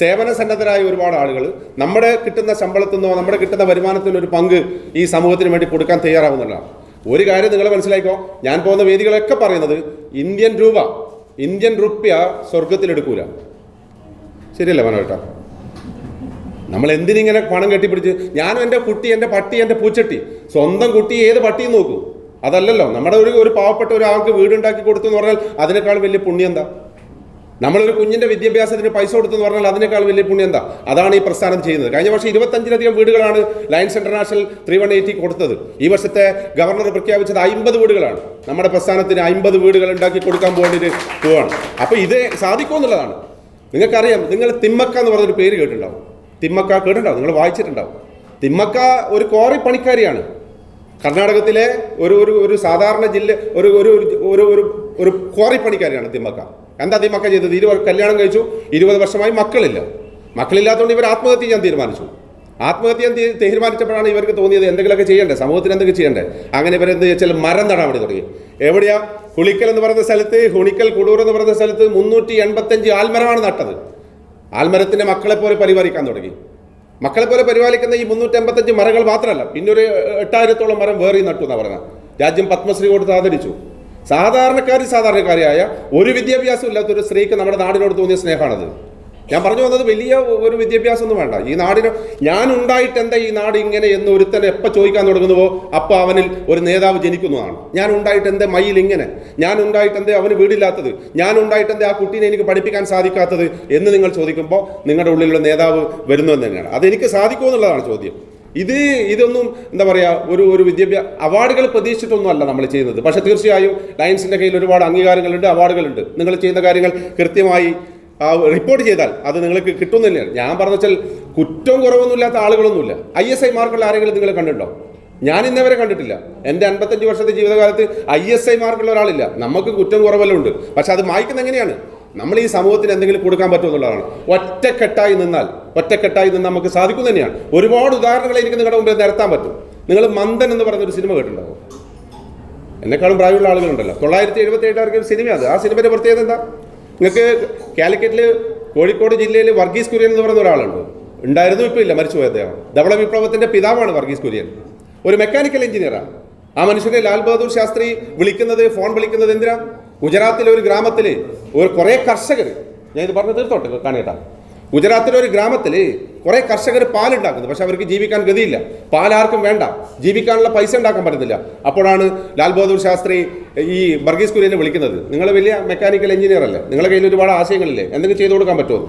സേവന സന്നദ്ധരായ ഒരുപാട് ആളുകൾ നമ്മുടെ കിട്ടുന്ന ശമ്പളത്തിൽ നിന്നോ നമ്മുടെ കിട്ടുന്ന വരുമാനത്തിൻ്റെ ഒരു പങ്ക് ഈ സമൂഹത്തിന് വേണ്ടി കൊടുക്കാൻ തയ്യാറാവുന്നതാണ്. ഒരു കാര്യം നിങ്ങൾ മനസ്സിലാക്കോ, ഞാൻ പോകുന്ന വേദികളൊക്കെ പറയുന്നത് ഇന്ത്യൻ റുപ്യ സ്വർഗത്തിലെടുക്കൂല. ശരിയല്ലേ മനോട്ടാ? നമ്മൾ എന്തിനിങ്ങനെ പണം കെട്ടിപ്പിടിച്ച്, ഞാനും എൻ്റെ കുട്ടി, എൻ്റെ പട്ടി, എൻ്റെ പൂച്ചട്ടി, സ്വന്തം കുട്ടി ഏത് പട്ടിയും നോക്കൂ. അതല്ലല്ലോ. നമ്മുടെ ഒരു പാവപ്പെട്ട ഒരാൾക്ക് വീടുണ്ടാക്കി കൊടുത്തു എന്ന് പറഞ്ഞാൽ അതിനേക്കാൾ വലിയ പുണ്യം എന്താ? നമ്മളൊരു കുഞ്ഞിൻ്റെ വിദ്യാഭ്യാസത്തിന് പൈസ കൊടുത്തെന്ന് പറഞ്ഞാൽ അതിനേക്കാൾ വലിയ പുണ്യം എന്താ? അതാണ് ഈ പ്രസ്ഥാനം ചെയ്യുന്നത്. കഴിഞ്ഞ വർഷം 25ലധികം വീടുകളാണ് ലയൺസ് ഇന്റർനാഷണൽ 318 കൊടുത്തത്. ഈ വർഷത്തെ ഗവർണർ പ്രഖ്യാപിച്ചത് 50 വീടുകളാണ്. നമ്മുടെ പ്രസ്ഥാനത്തിന് 50 വീടുകൾ ഉണ്ടാക്കി കൊടുക്കാൻ വേണ്ടിയിട്ട് പോവാണ്. അപ്പോൾ ഇത് സാധിക്കുമെന്നുള്ളതാണ്. നിങ്ങൾക്കറിയാം, നിങ്ങൾ തിമ്മക്ക എന്ന് പറഞ്ഞൊരു പേര് കേട്ടിട്ടുണ്ടാവും. തിമ്മക്ക കേട്ടിട്ടുണ്ടാവും, നിങ്ങൾ വായിച്ചിട്ടുണ്ടാവും. തിമ്മക്ക ഒരു ക്വാറി പണിക്കാരിയാണ്. കർണാടകത്തിലെ ഒരു സാധാരണ ജില്ല ഒരു ക്വാറി പണിക്കാരിയാണ് തിമ്മക്ക. എന്താ തിമ്മക്ക ചെയ്തത്? 20 കല്യാണം കഴിച്ചു, 20 വർഷമായി മക്കളില്ലാത്തതുകൊണ്ട് ഇവർ ആത്മഹത്യ ചെയ്യാൻ തീരുമാനിച്ചു. ആത്മഹത്യ തീരുമാനിച്ചപ്പോഴാണ് ഇവർക്ക് തോന്നിയത് എന്തെങ്കിലുമൊക്കെ ചെയ്യണ്ടേ, സമൂഹത്തിന് എന്തെങ്കിലും ചെയ്യണ്ടേ. അങ്ങനെ ഇവരെന്ത് വെച്ചാൽ മരം നടാൻ വേണ്ടി തുടങ്ങി. എവിടെയാ? ഹുളിക്കൽ എന്ന് പറയുന്ന സ്ഥലത്ത്, ഹുണിക്കൽ കുടൂർ എന്ന് പറയുന്ന സ്ഥലത്ത് 385 ആൽമരമാണ് നട്ടത്. ആൽമരത്തിൻ്റെ മക്കളെപ്പോലെ പരിപാലിക്കാൻ തുടങ്ങി. മക്കളെപ്പോലെ പരിപാലിക്കുന്ന ഈ 385 മരങ്ങൾ മാത്രമല്ല, പിന്നെ ഒരു 8000ഓളം മരം വേറെ നട്ടു എന്നാണ് പറയുന്നത്. രാജ്യം പത്മശ്രീ കൊടുത്ത് ആദരിച്ചു. സാധാരണക്കാരിയായ ഒരു വിദ്യാഭ്യാസം ഇല്ലാത്ത ഒരു സ്ത്രീക്ക് നമ്മുടെ നാടിനോട് തോന്നിയ സ്നേഹമാണത്. ഞാൻ പറഞ്ഞു വന്നത് വലിയ ഒരു വിദ്യാഭ്യാസം ഒന്നും വേണ്ട. ഈ നാടിന് ഞാൻ ഉണ്ടായിട്ട് എന്താ ഈ നാട് ഇങ്ങനെ എന്ന് ഒരുത്തനെ എപ്പോൾ ചോദിക്കാൻ തുടങ്ങുന്നുവോ അപ്പോൾ അവനിൽ ഒരു നേതാവ് ജനിക്കുന്നതാണ്. ഞാൻ ഉണ്ടായിട്ട് എന്താ മയിൽ ഇങ്ങനെ, ഞാൻ ഉണ്ടായിട്ട് എന്താ അവന് വീടില്ലാത്തത്, ഞാൻ ഉണ്ടായിട്ട് എന്താ ആ കുട്ടീനെ എനിക്ക് പഠിപ്പിക്കാൻ സാധിക്കാത്തത് എന്ന് നിങ്ങൾ ചോദിക്കുമ്പോൾ നിങ്ങളുടെ ഉള്ളിലുള്ള നേതാവ് വരുന്നു എന്ന് തന്നെയാണ്. അതെനിക്ക് സാധിക്കുമോ എന്നുള്ളതാണ് ചോദ്യം. ഇതൊന്നും എന്താ പറയുക, ഒരു വിദ്യാഭ്യാസ അവാർഡുകൾ പ്രതീക്ഷിച്ചിട്ടൊന്നും അല്ല നമ്മൾ ചെയ്യുന്നത്. പക്ഷേ തീർച്ചയായും ലയൺസിൻ്റെ കയ്യിൽ ഒരുപാട് അംഗീകാരങ്ങളുണ്ട്, അവാർഡുകളുണ്ട്. നിങ്ങൾ ചെയ്യുന്ന കാര്യങ്ങൾ കൃത്യമായി റിപ്പോർട്ട് ചെയ്താൽ അത് നിങ്ങൾക്ക് കിട്ടുന്നില്ല. ഞാൻ പറഞ്ഞു വെച്ചാൽ കുറ്റവും കുറവൊന്നുമില്ലാത്ത ആളുകളൊന്നുമില്ല. ISI മാർക്കുള്ള ആരെങ്കിലും നിങ്ങൾ കണ്ടിട്ടുണ്ടോ? ഞാൻ ഇന്നവരെ കണ്ടിട്ടില്ല. എൻ്റെ 55 വർഷത്തെ ജീവിതകാലത്ത് ISI മാർക്കുള്ള ഒരാളില്ല. നമുക്ക് കുറ്റം കുറവെല്ലാം ഉണ്ട്. പക്ഷെ അത് മായ്ക്കുന്നത് എങ്ങനെയാണ്? നമ്മൾ ഈ സമൂഹത്തിന് എന്തെങ്കിലും കൊടുക്കാൻ പറ്റുമെന്നുള്ളതാണ്. ഒറ്റക്കെട്ടായി നിന്നാൽ നമുക്ക് സാധിക്കും തന്നെയാണ്. ഒരുപാട് ഉദാഹരണങ്ങൾ എനിക്ക് നിങ്ങളുടെ മുമ്പിൽ നിരത്താൻ പറ്റും. നിങ്ങൾ മന്ദൻ എന്ന് പറഞ്ഞൊരു സിനിമ കേട്ടിട്ടുണ്ടാവും. എന്നെക്കാളും പ്രായമുള്ള ആളുകളുണ്ടല്ലോ. 977 ഇറങ്ങിയ ഒരു സിനിമ. ആ സിനിമയുടെ പ്രത്യേകത എന്താ? നിങ്ങൾക്ക് കാലിക്കറ്റിൽ കോഴിക്കോട് ജില്ലയിൽ വർഗീസ് കുര്യൻ എന്ന് പറയുന്ന ഒരാളുണ്ട്. ഉണ്ടായിരുന്നു, ഇപ്പോൾ ഇല്ല, മരിച്ചുപോയ അദ്ദേഹം. ധവള വിപ്ലവത്തിൻ്റെ പിതാവാണ് വർഗീസ് കുര്യൻ. ഒരു മെക്കാനിക്കൽ എഞ്ചിനീയറാണ്. ആ മനുഷ്യനെ ലാൽ ബഹദൂർ ശാസ്ത്രി ഫോൺ വിളിക്കുന്നത് എന്തിനാ? ഗുജറാത്തിലെ ഒരു ഗ്രാമത്തിൽ കുറേ കർഷകർ, ഞാൻ ഇത് പറഞ്ഞ് തീർത്തോട്ടെ കാണേട്ടാ, ഗുജറാത്തിലെ ഒരു ഗ്രാമത്തിൽ കുറേ കർഷകർ പാലുണ്ടാക്കുന്നു. പക്ഷെ അവർക്ക് ജീവിക്കാൻ ഗതിയില്ല. പാലാർക്കും വേണ്ട, ജീവിക്കാനുള്ള പൈസ ഉണ്ടാക്കാൻ പറ്റുന്നില്ല. അപ്പോഴാണ് ലാൽ ബഹദൂർ ശാസ്ത്രി ഈ വർഗീസ് കുര്യനെ വിളിക്കുന്നത്. നിങ്ങൾ വലിയ മെക്കാനിക്കൽ എഞ്ചിനീയർ അല്ലേ, നിങ്ങളുടെ കയ്യിൽ ഒരുപാട് ആശയങ്ങളില്ലേ, എന്തെങ്കിലും ചെയ്തു കൊടുക്കാൻ പറ്റുമോ?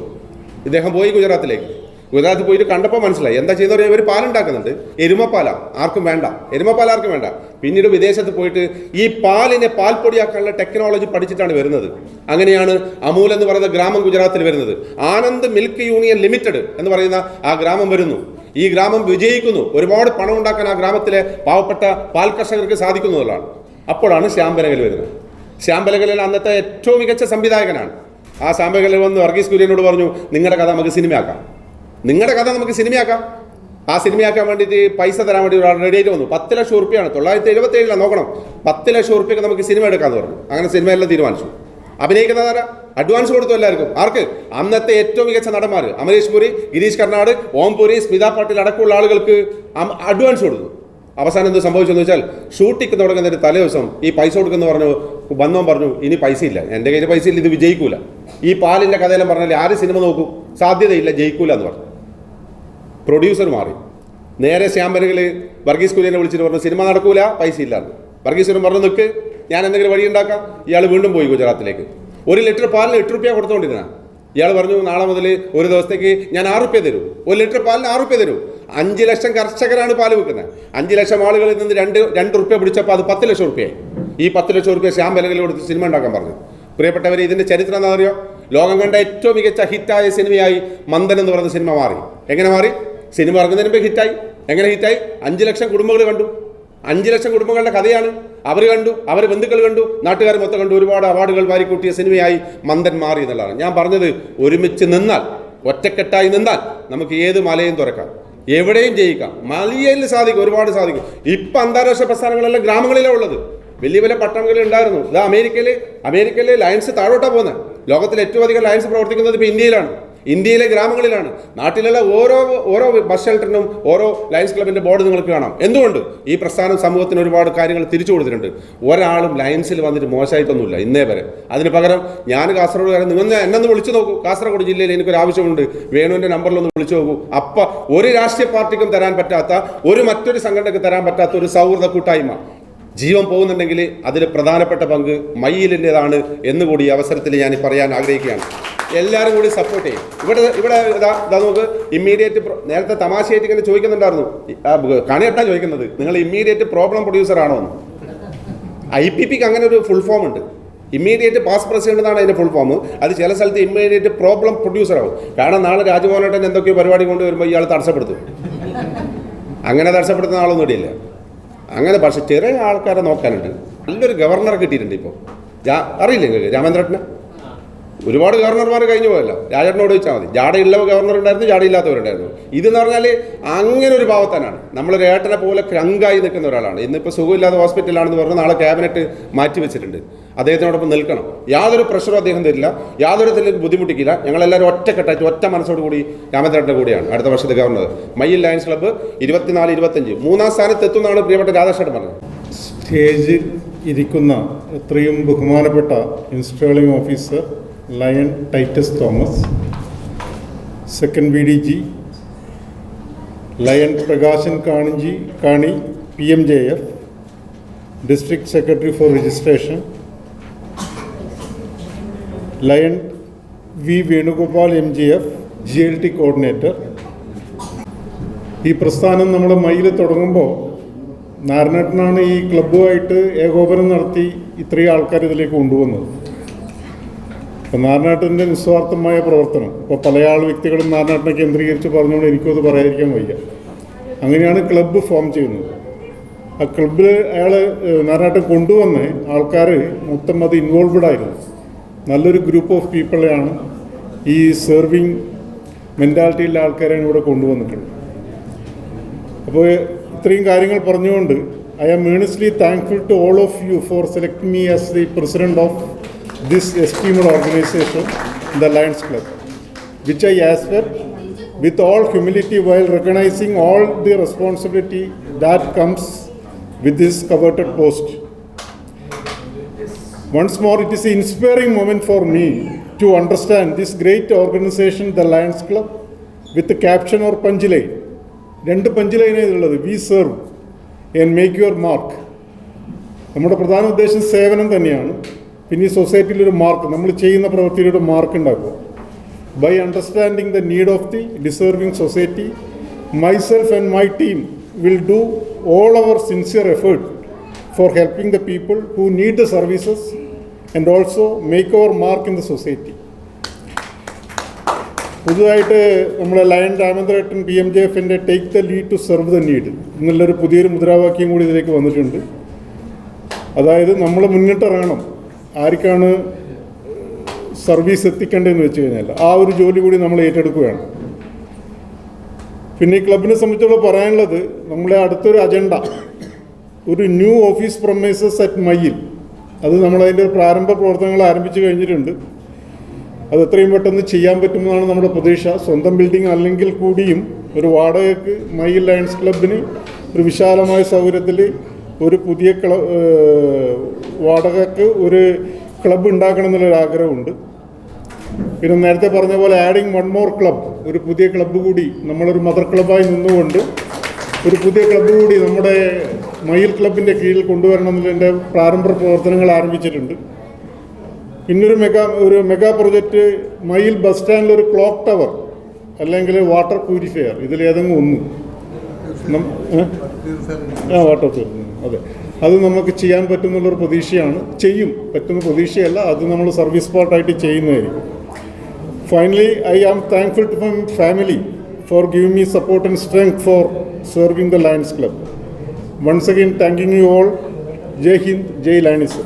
ഇദ്ദേഹം പോയി ഗുജറാത്തിൽ പോയിട്ട് കണ്ടപ്പോൾ മനസ്സിലായി എന്താ ചെയ്യുന്ന പറയുക, ഇവർ പാലുണ്ടാക്കുന്നുണ്ട്, എരുമപ്പാല ആർക്കും വേണ്ട. പിന്നീട് വിദേശത്ത് പോയിട്ട് ഈ പാലിനെ പാൽപ്പൊടിയാക്കാനുള്ള ടെക്നോളജി പഠിച്ചിട്ടാണ് വരുന്നത്. അങ്ങനെയാണ് അമൂൽ എന്ന് പറയുന്ന ഗ്രാമം ഗുജറാത്തിൽ വരുന്നത്. ആനന്ദ് മിൽക്ക് യൂണിയൻ ലിമിറ്റഡ് എന്ന് പറയുന്ന ആ ഗ്രാമം വരുന്നു. ഈ ഗ്രാമം വിജയിക്കുന്നു. ഒരുപാട് പണം ഉണ്ടാക്കാൻ ആ ഗ്രാമത്തിലെ പാവപ്പെട്ട പാൽ കർഷകർക്ക് സാധിക്കുന്നതാണ്. അപ്പോഴാണ് ശ്യാം ബെനഗൽ വരുന്നത്. ശ്യാം ബെനഗൽ അന്നത്തെ ഏറ്റവും മികച്ച സംവിധായകനാണ്. ആ ശ്യാം ബെനഗൽ വന്ന് വർഗീസ് കുര്യനോട് പറഞ്ഞു, നിങ്ങളുടെ കഥ നമുക്ക് സിനിമയാക്കാം. ആ സിനിമയാക്കാൻ വേണ്ടിയിട്ട് പൈസ തരാൻ വേണ്ടി ഒരാൾ റെഡി ആയിട്ട് വന്നു. 10 ലക്ഷം റുപ്യാണ്. 977 നോക്കണം. 10 ലക്ഷം റുപ്യക്ക് നമുക്ക് സിനിമ എടുക്കാമെന്ന് പറഞ്ഞു. അങ്ങനെ സിനിമയെല്ലാം തീരുമാനിച്ചു. അഭിനയിക്കുന്നതാരാ? അഡ്വാൻസ് കൊടുത്തു എല്ലാവർക്കും. ആർക്ക്? അന്നത്തെ ഏറ്റവും മികച്ച നടന്മാർ അമരീഷ് പുരി, ഗിരീഷ് കർണാട്, ഓം പുരി, സ്മിത പാട്ടീൽ അടക്കമുള്ള ആളുകൾക്ക് അഡ്വാൻസ് കൊടുത്തു. അവസാനം എന്ത് സംഭവിച്ചെന്ന് വെച്ചാൽ ഷൂട്ടിംഗ് തുടങ്ങുന്നതിന് തലേ ദിവസം ഈ പൈസ കൊടുക്കുന്ന പറഞ്ഞു ഇനി പൈസ ഇല്ല, എൻ്റെ കയ്യിൽ പൈസ ഇല്ല, ഇത് വിജയിക്കൂല. ഈ പാലിൻ്റെ കഥയെല്ലാം പറഞ്ഞാൽ ആര് സിനിമ നോക്കും? സാധ്യതയില്ല, ജയിക്കൂല എന്ന് പറഞ്ഞു. പ്രൊഡ്യൂസർ മാറി. നേരെ ശ്യാം ബെനഗൽ വർഗീസ് കുര്യനെ വിളിച്ചിട്ട് പറഞ്ഞു, സിനിമ നടക്കൂല, പൈസ ഇല്ലാന്ന്. വർഗീസ് കുര്യൻ പറഞ്ഞു, നിൽക്ക്, ഞാൻ എന്തെങ്കിലും വഴി ഉണ്ടാക്കാം. ഇയാൾ വീണ്ടും പോയി ഗുജറാത്തിലേക്ക്. 1 ലിറ്റർ പാലിന് 8 രൂപ കൊടുത്തുകൊണ്ടിരുന്ന ഇയാൾ പറഞ്ഞു, നാളെ മുതൽ ഒരു ദിവസത്തേക്ക് ഞാൻ 6 രൂപ തരൂ. 1 ലിറ്റർ പാലിന് 6 രൂപ തരൂ. 5 ലക്ഷം കർഷകരാണ് പാല് വിൽക്കുന്നത്. 5 ലക്ഷം ആളുകളിൽ നിന്ന് 2 രൂപ പിടിച്ചപ്പോൾ അത് 10 ലക്ഷം റുപ്യയായി. ഈ 10 ലക്ഷം റുപ്യ ശ്യാം ബെനഗൽ കൊടുത്ത് സിനിമ ഉണ്ടാക്കാൻ പറഞ്ഞു. പ്രിയപ്പെട്ടവരെ, ഇതിൻ്റെ ചരിത്രം എന്താ അറിയോ? ലോകം കണ്ട ഏറ്റവും മികച്ച ഹിറ്റായ സിനിമയായി മന്ദൻ എന്ന് പറയുന്ന സിനിമ മാറി. എങ്ങനെ മാറി? സിനിമ ഇറങ്ങുന്നതിന് മുമ്പ് ഹിറ്റായി. എങ്ങനെ ഹിറ്റായി? 5 ലക്ഷം കുടുംബങ്ങൾ കണ്ടു. 5 ലക്ഷം കുടുംബങ്ങളുടെ കഥയാണ്. അവർ കണ്ടു, അവർ ബന്ധുക്കൾ കണ്ടു, നാട്ടുകാർ മൊത്തം കണ്ടു. ഒരുപാട് അവാർഡുകൾ വാരിക്കൂട്ടിയ സിനിമയായി മന്ദൻ മാറി എന്നുള്ളതാണ് ഞാൻ പറഞ്ഞത്. ഒരുമിച്ച് നിന്നാൽ, ഒറ്റക്കെട്ടായി നിന്നാൽ നമുക്ക് ഏത് മലയും തുറക്കാം, എവിടെയും ജയിക്കാം. മലയിൽ സാധിക്കും, ഒരുപാട് സാധിക്കും. ഇപ്പം അന്താരാഷ്ട്ര പ്രസ്ഥാനങ്ങളെല്ലാം ഗ്രാമങ്ങളിലാണ് ഉള്ളത്. വലിയ വലിയ പട്ടണങ്ങളിൽ ഉണ്ടായിരുന്നു. ഇത് അമേരിക്കയിലെ ലയൺസ് താഴോട്ടാണ് പോകുന്നത്. ലോകത്തിൽ ഏറ്റവും അധികം ലയൺസ് പ്രവർത്തിക്കുന്നത് ഇപ്പോൾ ഇന്ത്യയിലെ ഗ്രാമങ്ങളിലാണ്. നാട്ടിലുള്ള ഓരോ ബസ് ഷെൽട്ടറിനും ഓരോ ലയൺസ് ക്ലബിൻ്റെ ബോർഡ് നിങ്ങൾക്ക് കാണാം. എന്തുകൊണ്ട്? ഈ പ്രസ്ഥാനം സമൂഹത്തിന് ഒരുപാട് കാര്യങ്ങൾ തിരിച്ചു കൊടുത്തിട്ടുണ്ട്. ഒരാളും ലയൺസിൽ വന്നിട്ട് മോശമായിട്ടൊന്നുമില്ല ഇന്നേ വരെ. അതിന് പകരം ഞാൻ കാസർഗോഡുകാരൻ, നിങ്ങൾ എന്നൊന്ന് വിളിച്ചു നോക്കൂ. കാസർഗോഡ് ജില്ലയിൽ എനിക്കൊരു ആവശ്യമുണ്ട്, വേണുവിൻ്റെ നമ്പറിലൊന്ന് വിളിച്ചു നോക്കൂ. അപ്പം ഒരു രാഷ്ട്രീയ പാർട്ടിക്കും തരാൻ പറ്റാത്ത, മറ്റൊരു സംഘടനയ്ക്ക് തരാൻ പറ്റാത്ത ഒരു സൗഹൃദ കൂട്ടായ്മ ജീവൻ പോകുന്നുണ്ടെങ്കിൽ അതിൽ പ്രധാനപ്പെട്ട പങ്ക് മയ്യിലിൻ്റെതാണ് എന്നുകൂടി ഈ അവസരത്തിൽ ഞാൻ പറയാൻ ആഗ്രഹിക്കുകയാണ്. എല്ലാവരും കൂടി സപ്പോർട്ട് ചെയ്യും. ഇവിടെ ഇതാ നമുക്ക് ഇമ്മീഡിയറ്റ്, നേരത്തെ തമാശയായിട്ട് ഇങ്ങനെ ചോദിക്കുന്നുണ്ടായിരുന്നു, കണിയട്ടാ ചോദിക്കുന്നത്, നിങ്ങൾ ഇമ്മീഡിയറ്റ് പ്രോബ്ലം പ്രൊഡ്യൂസർ ആണോ എന്ന്. IPPക്ക് അങ്ങനെ ഒരു ഫുൾ ഫോം ഉണ്ട്. ഇമ്മീഡിയറ്റ് പാസ് പ്രസിഡന്റ് എന്നാണ് അതിൻ്റെ ഫുൾ ഫോം. അത് ചില സ്ഥലത്ത് ഇമ്മീഡിയറ്റ് പ്രോബ്ലം പ്രൊഡ്യൂസർ ആവും. കാരണം നാളെ രാജ്ഭവനേട്ടൻ എന്തൊക്കെയോ പരിപാടി കൊണ്ട് വരുമ്പോൾ ഇയാൾ തടസ്സപ്പെടുത്തും. അങ്ങനെ തടസ്സപ്പെടുത്തുന്ന ആളൊന്നും ഇടയില്ല. അങ്ങനെ പക്ഷെ ചെറിയ ആൾക്കാരെ നോക്കാനുണ്ട്. നല്ലൊരു ഗവർണറെ കിട്ടിയിട്ടുണ്ട് ഇപ്പോൾ. അറിയില്ലേ നിങ്ങൾക്ക് രാമേന്ദ്രേട്ടനെ? ഒരുപാട് ഗവർണർമാർ കഴിഞ്ഞു പോയല്ലോ. രാജേട്ടനോട് ചോദിച്ചാൽ മതി. ജാടയുള്ള ഗവർണർ ഉണ്ടായിരുന്നു, ജാടയില്ലാത്തവരുണ്ടായിരുന്നു. ഇതെന്ന് പറഞ്ഞാൽ അങ്ങനെ ഒരു ഭാവത്താനാണ്. നമ്മളൊരു ഏട്ടനെ പോലെ ക്രങ്കായി നിൽക്കുന്ന ഒരാളാണ്. ഇന്നിപ്പോൾ സുഖമില്ലാതെ ഹോസ്പിറ്റലിലാണെന്ന് പറഞ്ഞാൽ നാളെ ക്യാബിനറ്റ് മാറ്റി വെച്ചിട്ടുണ്ട്. അദ്ദേഹത്തിനോടൊപ്പം നിൽക്കണം. യാതൊരു പ്രഷറും അദ്ദേഹം തരില്ല, യാതൊരു തരത്തിലും ബുദ്ധിമുട്ടിക്കില്ല. ഞങ്ങളെല്ലാവരും ഒറ്റക്കെട്ടായിട്ട് ഒറ്റ മനസ്സോട് കൂടി രാമേന്ദ്രേട്ടൻ്റെ കൂടിയാണ് അടുത്ത വർഷത്തെ ഗവർണർ. മയ്യിൽ ലയൺസ് ക്ലബ്ബ് 24-25 3-ാം സ്ഥാനത്തെത്തുന്നതാണ് പ്രിയപ്പെട്ട രാധാകൃഷ്ണൻ പറഞ്ഞത്. സ്റ്റേജിൽ ഇരിക്കുന്ന എത്രയും ബഹുമാനപ്പെട്ട installing officer lion Titus Thomas, second VDG lion Prakashan കാണി PMJF, district secretary four registration lion V. Venugopal MGF GLT coordinator, ഈ പ്രസ്ഥാനം നമ്മൾ മയിൽ തുടങ്ങുമ്പോൾ നാരായണേട്ടനാണ് ഈ ക്ലബ്ബുമായിട്ട് ഏകോപനം നടത്തി ഇത്രയും ആൾക്കാർ ഇതിലേക്ക് കൊണ്ടുവന്നത്. അപ്പോൾ നാരായണേട്ടൻ്റെ നിസ്വാർത്ഥമായ പ്രവർത്തനം, ഇപ്പോൾ പല വ്യക്തികളും നാരായണേട്ടനെ കേന്ദ്രീകരിച്ച് പറഞ്ഞുകൊണ്ട് എനിക്കും അത് പറയാതിരിക്കാൻ വയ്യ. അങ്ങനെയാണ് ക്ലബ്ബ് ഫോം ചെയ്യുന്നത്. ആ ക്ലബ്ബിൽ നാരായണേട്ടൻ കൊണ്ടുവന്ന ആൾക്കാർ മൊത്തം അത് ഇൻവോൾവഡ് ആയിരുന്നു. നല്ലൊരു ഗ്രൂപ്പ് ഓഫ് പീപ്പിളെയാണ് ഈ സെർവിങ് മെൻറ്റാലിറ്റിയിലുള്ള ആൾക്കാരെയാണ് ഇവിടെ കൊണ്ടുവന്നിട്ടുള്ളത്. അപ്പോൾ ഇത്രയും കാര്യങ്ങൾ പറഞ്ഞുകൊണ്ട് I am earnestly thankful to all of you for selecting me as the president of this esteemed organization, the lions Club, which I aspect with all humility while recognizing all the responsibility that comes with this coveted post. Once more, it is an inspiring moment for me to understand this great organization, the Lions Club, with the caption or punchline. രണ്ട് punch ഉള്ളത്, we serve and make your mark. നമ്മുടെ പ്രധാന ഉദ്ദേശം സേവനം തന്നെയാണ്. പിന്നെ ഈ സൊസൈറ്റിയിലൊരു mark, നമ്മൾ ചെയ്യുന്ന പ്രവൃത്തിയിലൊരു മാർക്ക് ഉണ്ടാക്കുക. By understanding the need of the deserving society, myself and my team will do all our sincere effort for helping the people who need the services and also make our mark in the society. പുതുതായിട്ട് നമ്മളെ Lion രാമേന്ദ്രേട്ടൻ PMJFൻ്റെ take the lead to serve the need എന്നുള്ളൊരു പുതിയൊരു മുദ്രാവാക്യം കൂടി ഇതിലേക്ക് വന്നിട്ടുണ്ട്. അതായത് നമ്മൾ മുന്നിട്ടിറങ്ങണം, ആർക്കാണ് സർവീസ് എത്തിക്കേണ്ടതെന്ന് വെച്ച് കഴിഞ്ഞാൽ ആ ഒരു ജോലി കൂടി നമ്മൾ ഏറ്റെടുക്കുകയാണ്. പിന്നെ ഈ ക്ലബിനെ സംബന്ധിച്ചുള്ള പറയാനുള്ളത്, നമ്മളെ അടുത്തൊരു അജണ്ട, ഒരു new office promises at Mayyil, അത് നമ്മളതിൻ്റെ ഒരു പ്രാരംഭ പ്രവർത്തനങ്ങൾ ആരംഭിച്ചു കഴിഞ്ഞിട്ടുണ്ട്. അത് എത്രയും പെട്ടെന്ന് ചെയ്യാൻ പറ്റുമെന്നാണ് നമ്മുടെ പ്രതീക്ഷ. സ്വന്തം ബിൽഡിംഗ് അല്ലെങ്കിൽ കൂടിയും ഒരു വാടകയ്ക്ക് മയ്യിൽ ലയൺസ് ക്ലബിന് ഒരു വിശാലമായ സൗകര്യത്തിൽ ഒരു പുതിയ വാടകയ്ക്ക് ഒരു ക്ലബ്ബ് ഉണ്ടാക്കണം എന്നുള്ളൊരാഗ്രഹമുണ്ട്. പിന്നെ നേരത്തെ പറഞ്ഞ പോലെ ആഡിങ് വൺ മോർ ക്ലബ്, ഒരു പുതിയ ക്ലബ്ബ് കൂടി നമ്മളൊരു മദർ ക്ലബ്ബായി നിന്നുകൊണ്ട് ഒരു പുതിയ ക്ലബ്ബ് കൂടി നമ്മുടെ മയിൽ ക്ലബിൻ്റെ കീഴിൽ കൊണ്ടുവരണം എന്നതിൻ്റെ പ്രാരംഭ പ്രവർത്തനങ്ങൾ ആരംഭിച്ചിട്ടുണ്ട്. പിന്നൊരു മെഗാ പ്രൊജക്റ്റ് മയിൽ ബസ് സ്റ്റാൻഡിൽ ഒരു ക്ലോക്ക് ടവർ അല്ലെങ്കിൽ വാട്ടർ പ്യൂരിഫയർ, ഇതിലേതെങ്കിലും ഒന്ന് വാട്ടർ പ്യൂരിഫയർ, അതെ, അത് നമുക്ക് ചെയ്യാൻ പറ്റുന്നുള്ളൊരു പ്രതീക്ഷയാണ്. ചെയ്യും, പറ്റുന്ന പ്രതീക്ഷയല്ല, അത് നമ്മൾ സർവീസ് പാർട്ടായിട്ട് ചെയ്യുന്നതായിരിക്കും. Finally, I am thankful to my family for giving me support and strength for serving the lions club. Once again thanking you all. Jai Hind, Jai lions.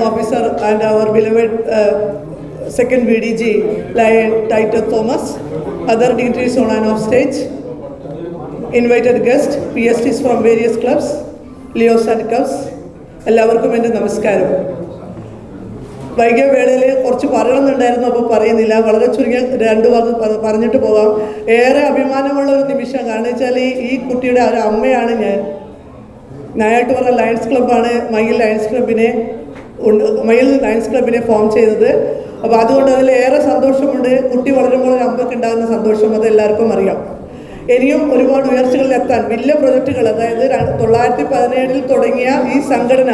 Officer and our beloved second VDG, Lion Titus Thomas, other dignitaries on and off stage, invited guests, PSTs from various clubs, Leos and Cubs, എല്ലാവർക്കും എൻ്റെ നമസ്കാരം. വൈകിയ വേളയിൽ കുറച്ച് പറയണമെന്നുണ്ടായിരുന്നു, അപ്പോൾ പറയുന്നില്ല. വളരെ ചുരുങ്ങിയ 2 വാക്ക് പറഞ്ഞിട്ട് പോകാം. ഏറെ അഭിമാനമുള്ള ഒരു നിമിഷം. കാരണം വെച്ചാൽ ഈ കുട്ടിയുടെ ഒരു അമ്മയാണ് ഞാൻ. ഞാനായിട്ട് പറഞ്ഞ ലയൺസ് ക്ലബ്ബാണ് മയിൽ ലയൺസ് ക്ലബിനെ ഫോം ചെയ്തത്. അപ്പോൾ അതുകൊണ്ട് അതിൽ ഏറെ സന്തോഷമുണ്ട്. കുട്ടി വളരുമ്പോൾ ഒരു അമ്മയ്ക്ക് ഉണ്ടാകുന്ന സന്തോഷം അത് എല്ലാവർക്കും അറിയാം. ഇനിയും ഒരുപാട് ഉയർച്ചകളിലെത്താൻ വലിയ പ്രൊജക്റ്റുകൾ, അതായത് 1917 തുടങ്ങിയ ഈ സംഘടന,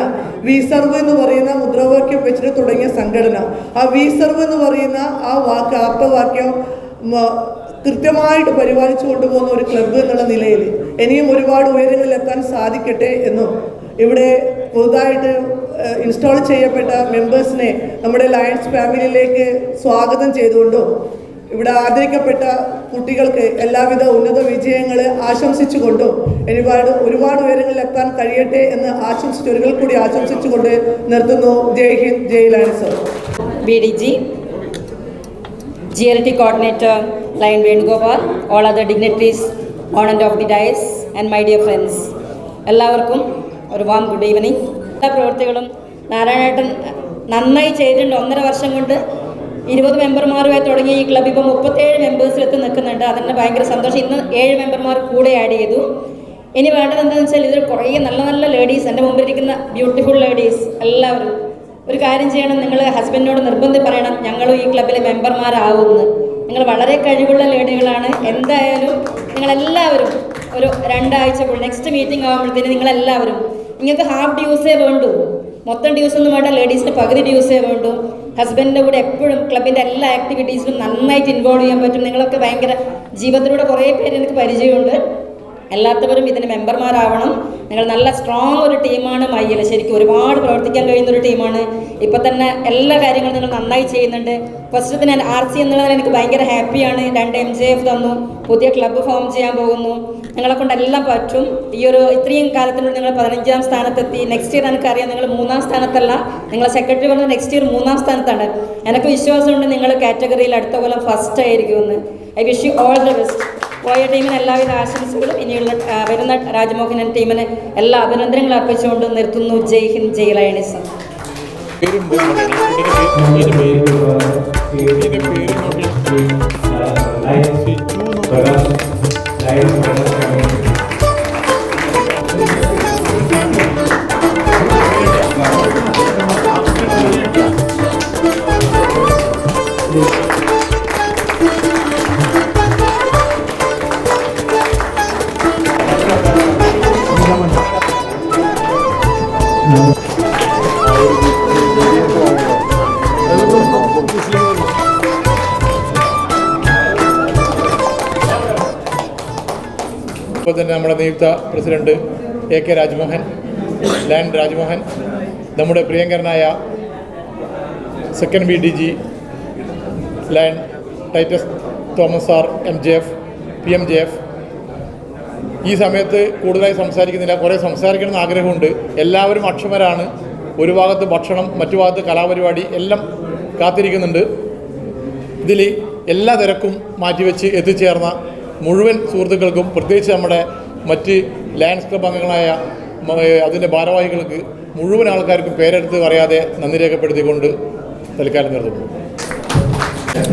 വി സർവ് എന്ന് പറയുന്ന മുദ്രാവാക്യം വെച്ചിട്ട് തുടങ്ങിയ സംഘടന, ആ വി സർവ് എന്ന് പറയുന്ന ആ വാക്ക്, ആപ്തവാക്യം കൃത്യമായിട്ട് പരിപാലിച്ചു കൊണ്ടുപോകുന്ന ഒരു ക്ലബ്ബ് എന്നുള്ള നിലയിൽ ഇനിയും ഒരുപാട് ഉയരങ്ങളിലെത്താൻ സാധിക്കട്ടെ എന്നും ഇവിടെ പുതുതായിട്ട് ഇൻസ്റ്റാൾ ചെയ്യപ്പെട്ട മെമ്പേഴ്സിനെ നമ്മുടെ ലയൺസ് ഫാമിലിയിലേക്ക് സ്വാഗതം ചെയ്തുകൊണ്ടും ഇവിടെ ആദരിക്കപ്പെട്ട കുട്ടികൾക്ക് എല്ലാവിധ ഉന്നത വിജയങ്ങൾ ആശംസിച്ചുകൊണ്ടും ഒരുപാട് ഉയരങ്ങളിലെത്താൻ കഴിയട്ടെ എന്ന് ഒരിക്കൽ കൂടി ആശംസിച്ചുകൊണ്ട് നിർത്തുന്നു. ജയ് Hind, Jai lions. BDG, GLT Coordinator, Lion Venugopal, all other dignitaries on and off the dais, and my dear friends. എല്ലാവർക്കും ഒരു വാം ഗുഡ് ഈവനിങ്. എല്ലാ പ്രവൃത്തികളും നാരായണേട്ടൻ നന്നായി ചെയ്തിട്ടുണ്ട്. 1.5 വർഷം കൊണ്ട് 20 മെമ്പർമാരുമായി തുടങ്ങിയ ഈ ക്ലബ്ബ് ഇപ്പോൾ 37 മെമ്പേഴ്സിലെത്തി നിൽക്കുന്നുണ്ട്. അതിന് ഭയങ്കര സന്തോഷം. ഇന്ന് 7 മെമ്പർമാർ കൂടെ ആഡ് ചെയ്തു. ഇനി വേണ്ടത് എന്താണെന്ന് വെച്ചാൽ ഇതിൽ കുറേ നല്ല നല്ല ലേഡീസ്, എൻ്റെ മുമ്പിലിരിക്കുന്ന ബ്യൂട്ടിഫുൾ ലേഡീസ് എല്ലാവരും ഒരു കാര്യം ചെയ്യണം. നിങ്ങൾ ഹസ്ബൻഡിനോട് നിർബന്ധം പറയണം, ഞങ്ങളും ഈ ക്ലബ്ബിലെ മെമ്പർമാരാവുമെന്ന്. നിങ്ങൾ വളരെ കഴിവുള്ള ലേഡികളാണ്. എന്തായാലും നിങ്ങളെല്ലാവരും ഒരു 2 ആഴ്ച നെക്സ്റ്റ് മീറ്റിംഗ് ആകുമ്പോഴത്തേന് നിങ്ങളെല്ലാവരും, നിങ്ങൾക്ക് ഹാഫ് ഡ്യൂസേ വേണ്ടൂ, മൊത്തം ഡ്യൂസ് ഒന്നും വേണ്ട, ലേഡീസിന് പകുതി ഡ്യൂസേ വേണ്ടൂ. ഹസ്ബൻഡിൻ്റെ കൂടെ എപ്പോഴും ക്ലബിൻ്റെ എല്ലാ ആക്ടിവിറ്റീസിലും നന്നായിട്ട് ഇൻവോൾവ് ചെയ്യാൻ പറ്റും. നിങ്ങളൊക്കെ ഭയങ്കര ജീവിതത്തിലൂടെ കുറേ പേര് എനിക്ക് പരിചയമുണ്ട്. എല്ലാത്തവരും ഇതിന് മെമ്പർമാരാവണം. നിങ്ങൾ നല്ല സ്ട്രോങ് ഒരു ടീമാണ് മയ്യിൽ. ശരിക്കും ഒരുപാട് പ്രവർത്തിക്കാൻ കഴിയുന്നൊരു ടീമാണ്. ഇപ്പം തന്നെ എല്ലാ കാര്യങ്ങളും നിങ്ങൾ നന്നായി ചെയ്യുന്നുണ്ട്. ഫസ്റ്റ് ഞാൻ RC എന്നുള്ളതിൽ എനിക്ക് ഭയങ്കര ഹാപ്പിയാണ്. 2 MJF തന്നു, പുതിയ ക്ലബ്ബ് ഫോം ചെയ്യാൻ പോകുന്നു. നിങ്ങളെ കൊണ്ടെല്ലാം പറ്റും. ഇത്രയും കാലത്തിനുള്ളിൽ നിങ്ങൾ 15ാം സ്ഥാനത്തെത്തി. നെക്സ്റ്റ് ഇയർ എനിക്കറിയാം നിങ്ങൾ 3ാം സ്ഥാനത്തല്ല, നിങ്ങളെ സെക്രട്ടറി പറഞ്ഞത് നെക്സ്റ്റ് ഇയർ 3ാം സ്ഥാനത്താണ്. എനിക്ക് വിശ്വാസമുണ്ട് നിങ്ങൾ കാറ്റഗറിയിൽ അടുത്ത കൊല്ലം ഫസ്റ്റ് ആയിരിക്കുമെന്ന്. I wish you all the best. പോയ ടീമിന് എല്ലാവിധ ആശംസകളും. ഇനിയുള്ള വരുന്ന രാജ്മോഹനൻ ടീമിന് എല്ലാ അഭിനന്ദനങ്ങളും അർപ്പിച്ചുകൊണ്ട് നിർത്തുന്നു. ജയ് ഹിന്ദ്, ജയ് ലയൺസ്. ഇപ്പോൾ തന്നെ നമ്മുടെ നിയുക്ത president AK Rajmohan, land Rajmohan, നമ്മുടെ പ്രിയങ്കരനായ second BDG lion Titus Thomas sir, MJF, PMJF. ഈ സമയത്ത് കൂടുതലായി സംസാരിക്കുന്നില്ല. കുറേ സംസാരിക്കണമെന്ന് ആഗ്രഹമുണ്ട്. എല്ലാവരും അക്ഷമരാണ്. ഒരു ഭാഗത്ത് ഭക്ഷണം, മറ്റു ഭാഗത്ത് കലാപരിപാടി എല്ലാം കാത്തിരിക്കുന്നുണ്ട്. ഇതിൽ എല്ലാ തിരക്കും മാറ്റിവെച്ച് എത്തിച്ചേർന്ന മുഴുവൻ സുഹൃത്തുക്കൾക്കും, പ്രത്യേകിച്ച് നമ്മുടെ മറ്റ് ലയൺസ് ക്ലബ് അംഗങ്ങളായ അതിൻ്റെ ഭാരവാഹികൾക്ക്, മുഴുവൻ ആൾക്കാർക്കും പേരെടുത്ത് പറയാതെ നന്ദി രേഖപ്പെടുത്തിക്കൊണ്ട് തൽക്കാലം നിർത്തുന്നു.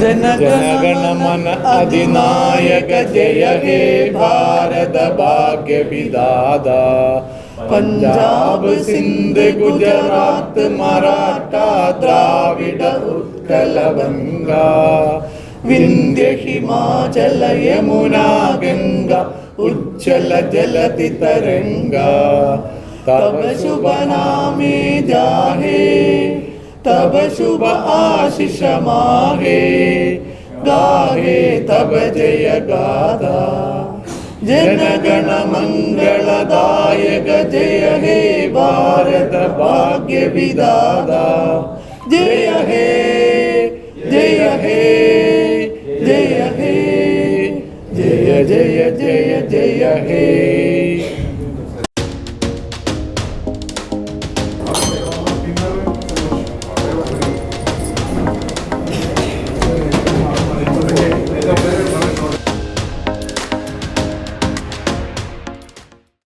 जनगणमन अधिनायक जय हे भारत भाग्य विधाता पंजाब सिंध गुजरात मराठा द्राविड उत्कल बंगा विंध्य हिमाचल यमुना गंगा उज्जल जलति तरंगा तब शुभ नामे जाहे तब शुभ आशीष माहे गाहे तब जय गाथा जनगण मंगलदायक जय हे भारत भाग्य विधाता जय हे जय हे जय हे जय जय जय जय हे.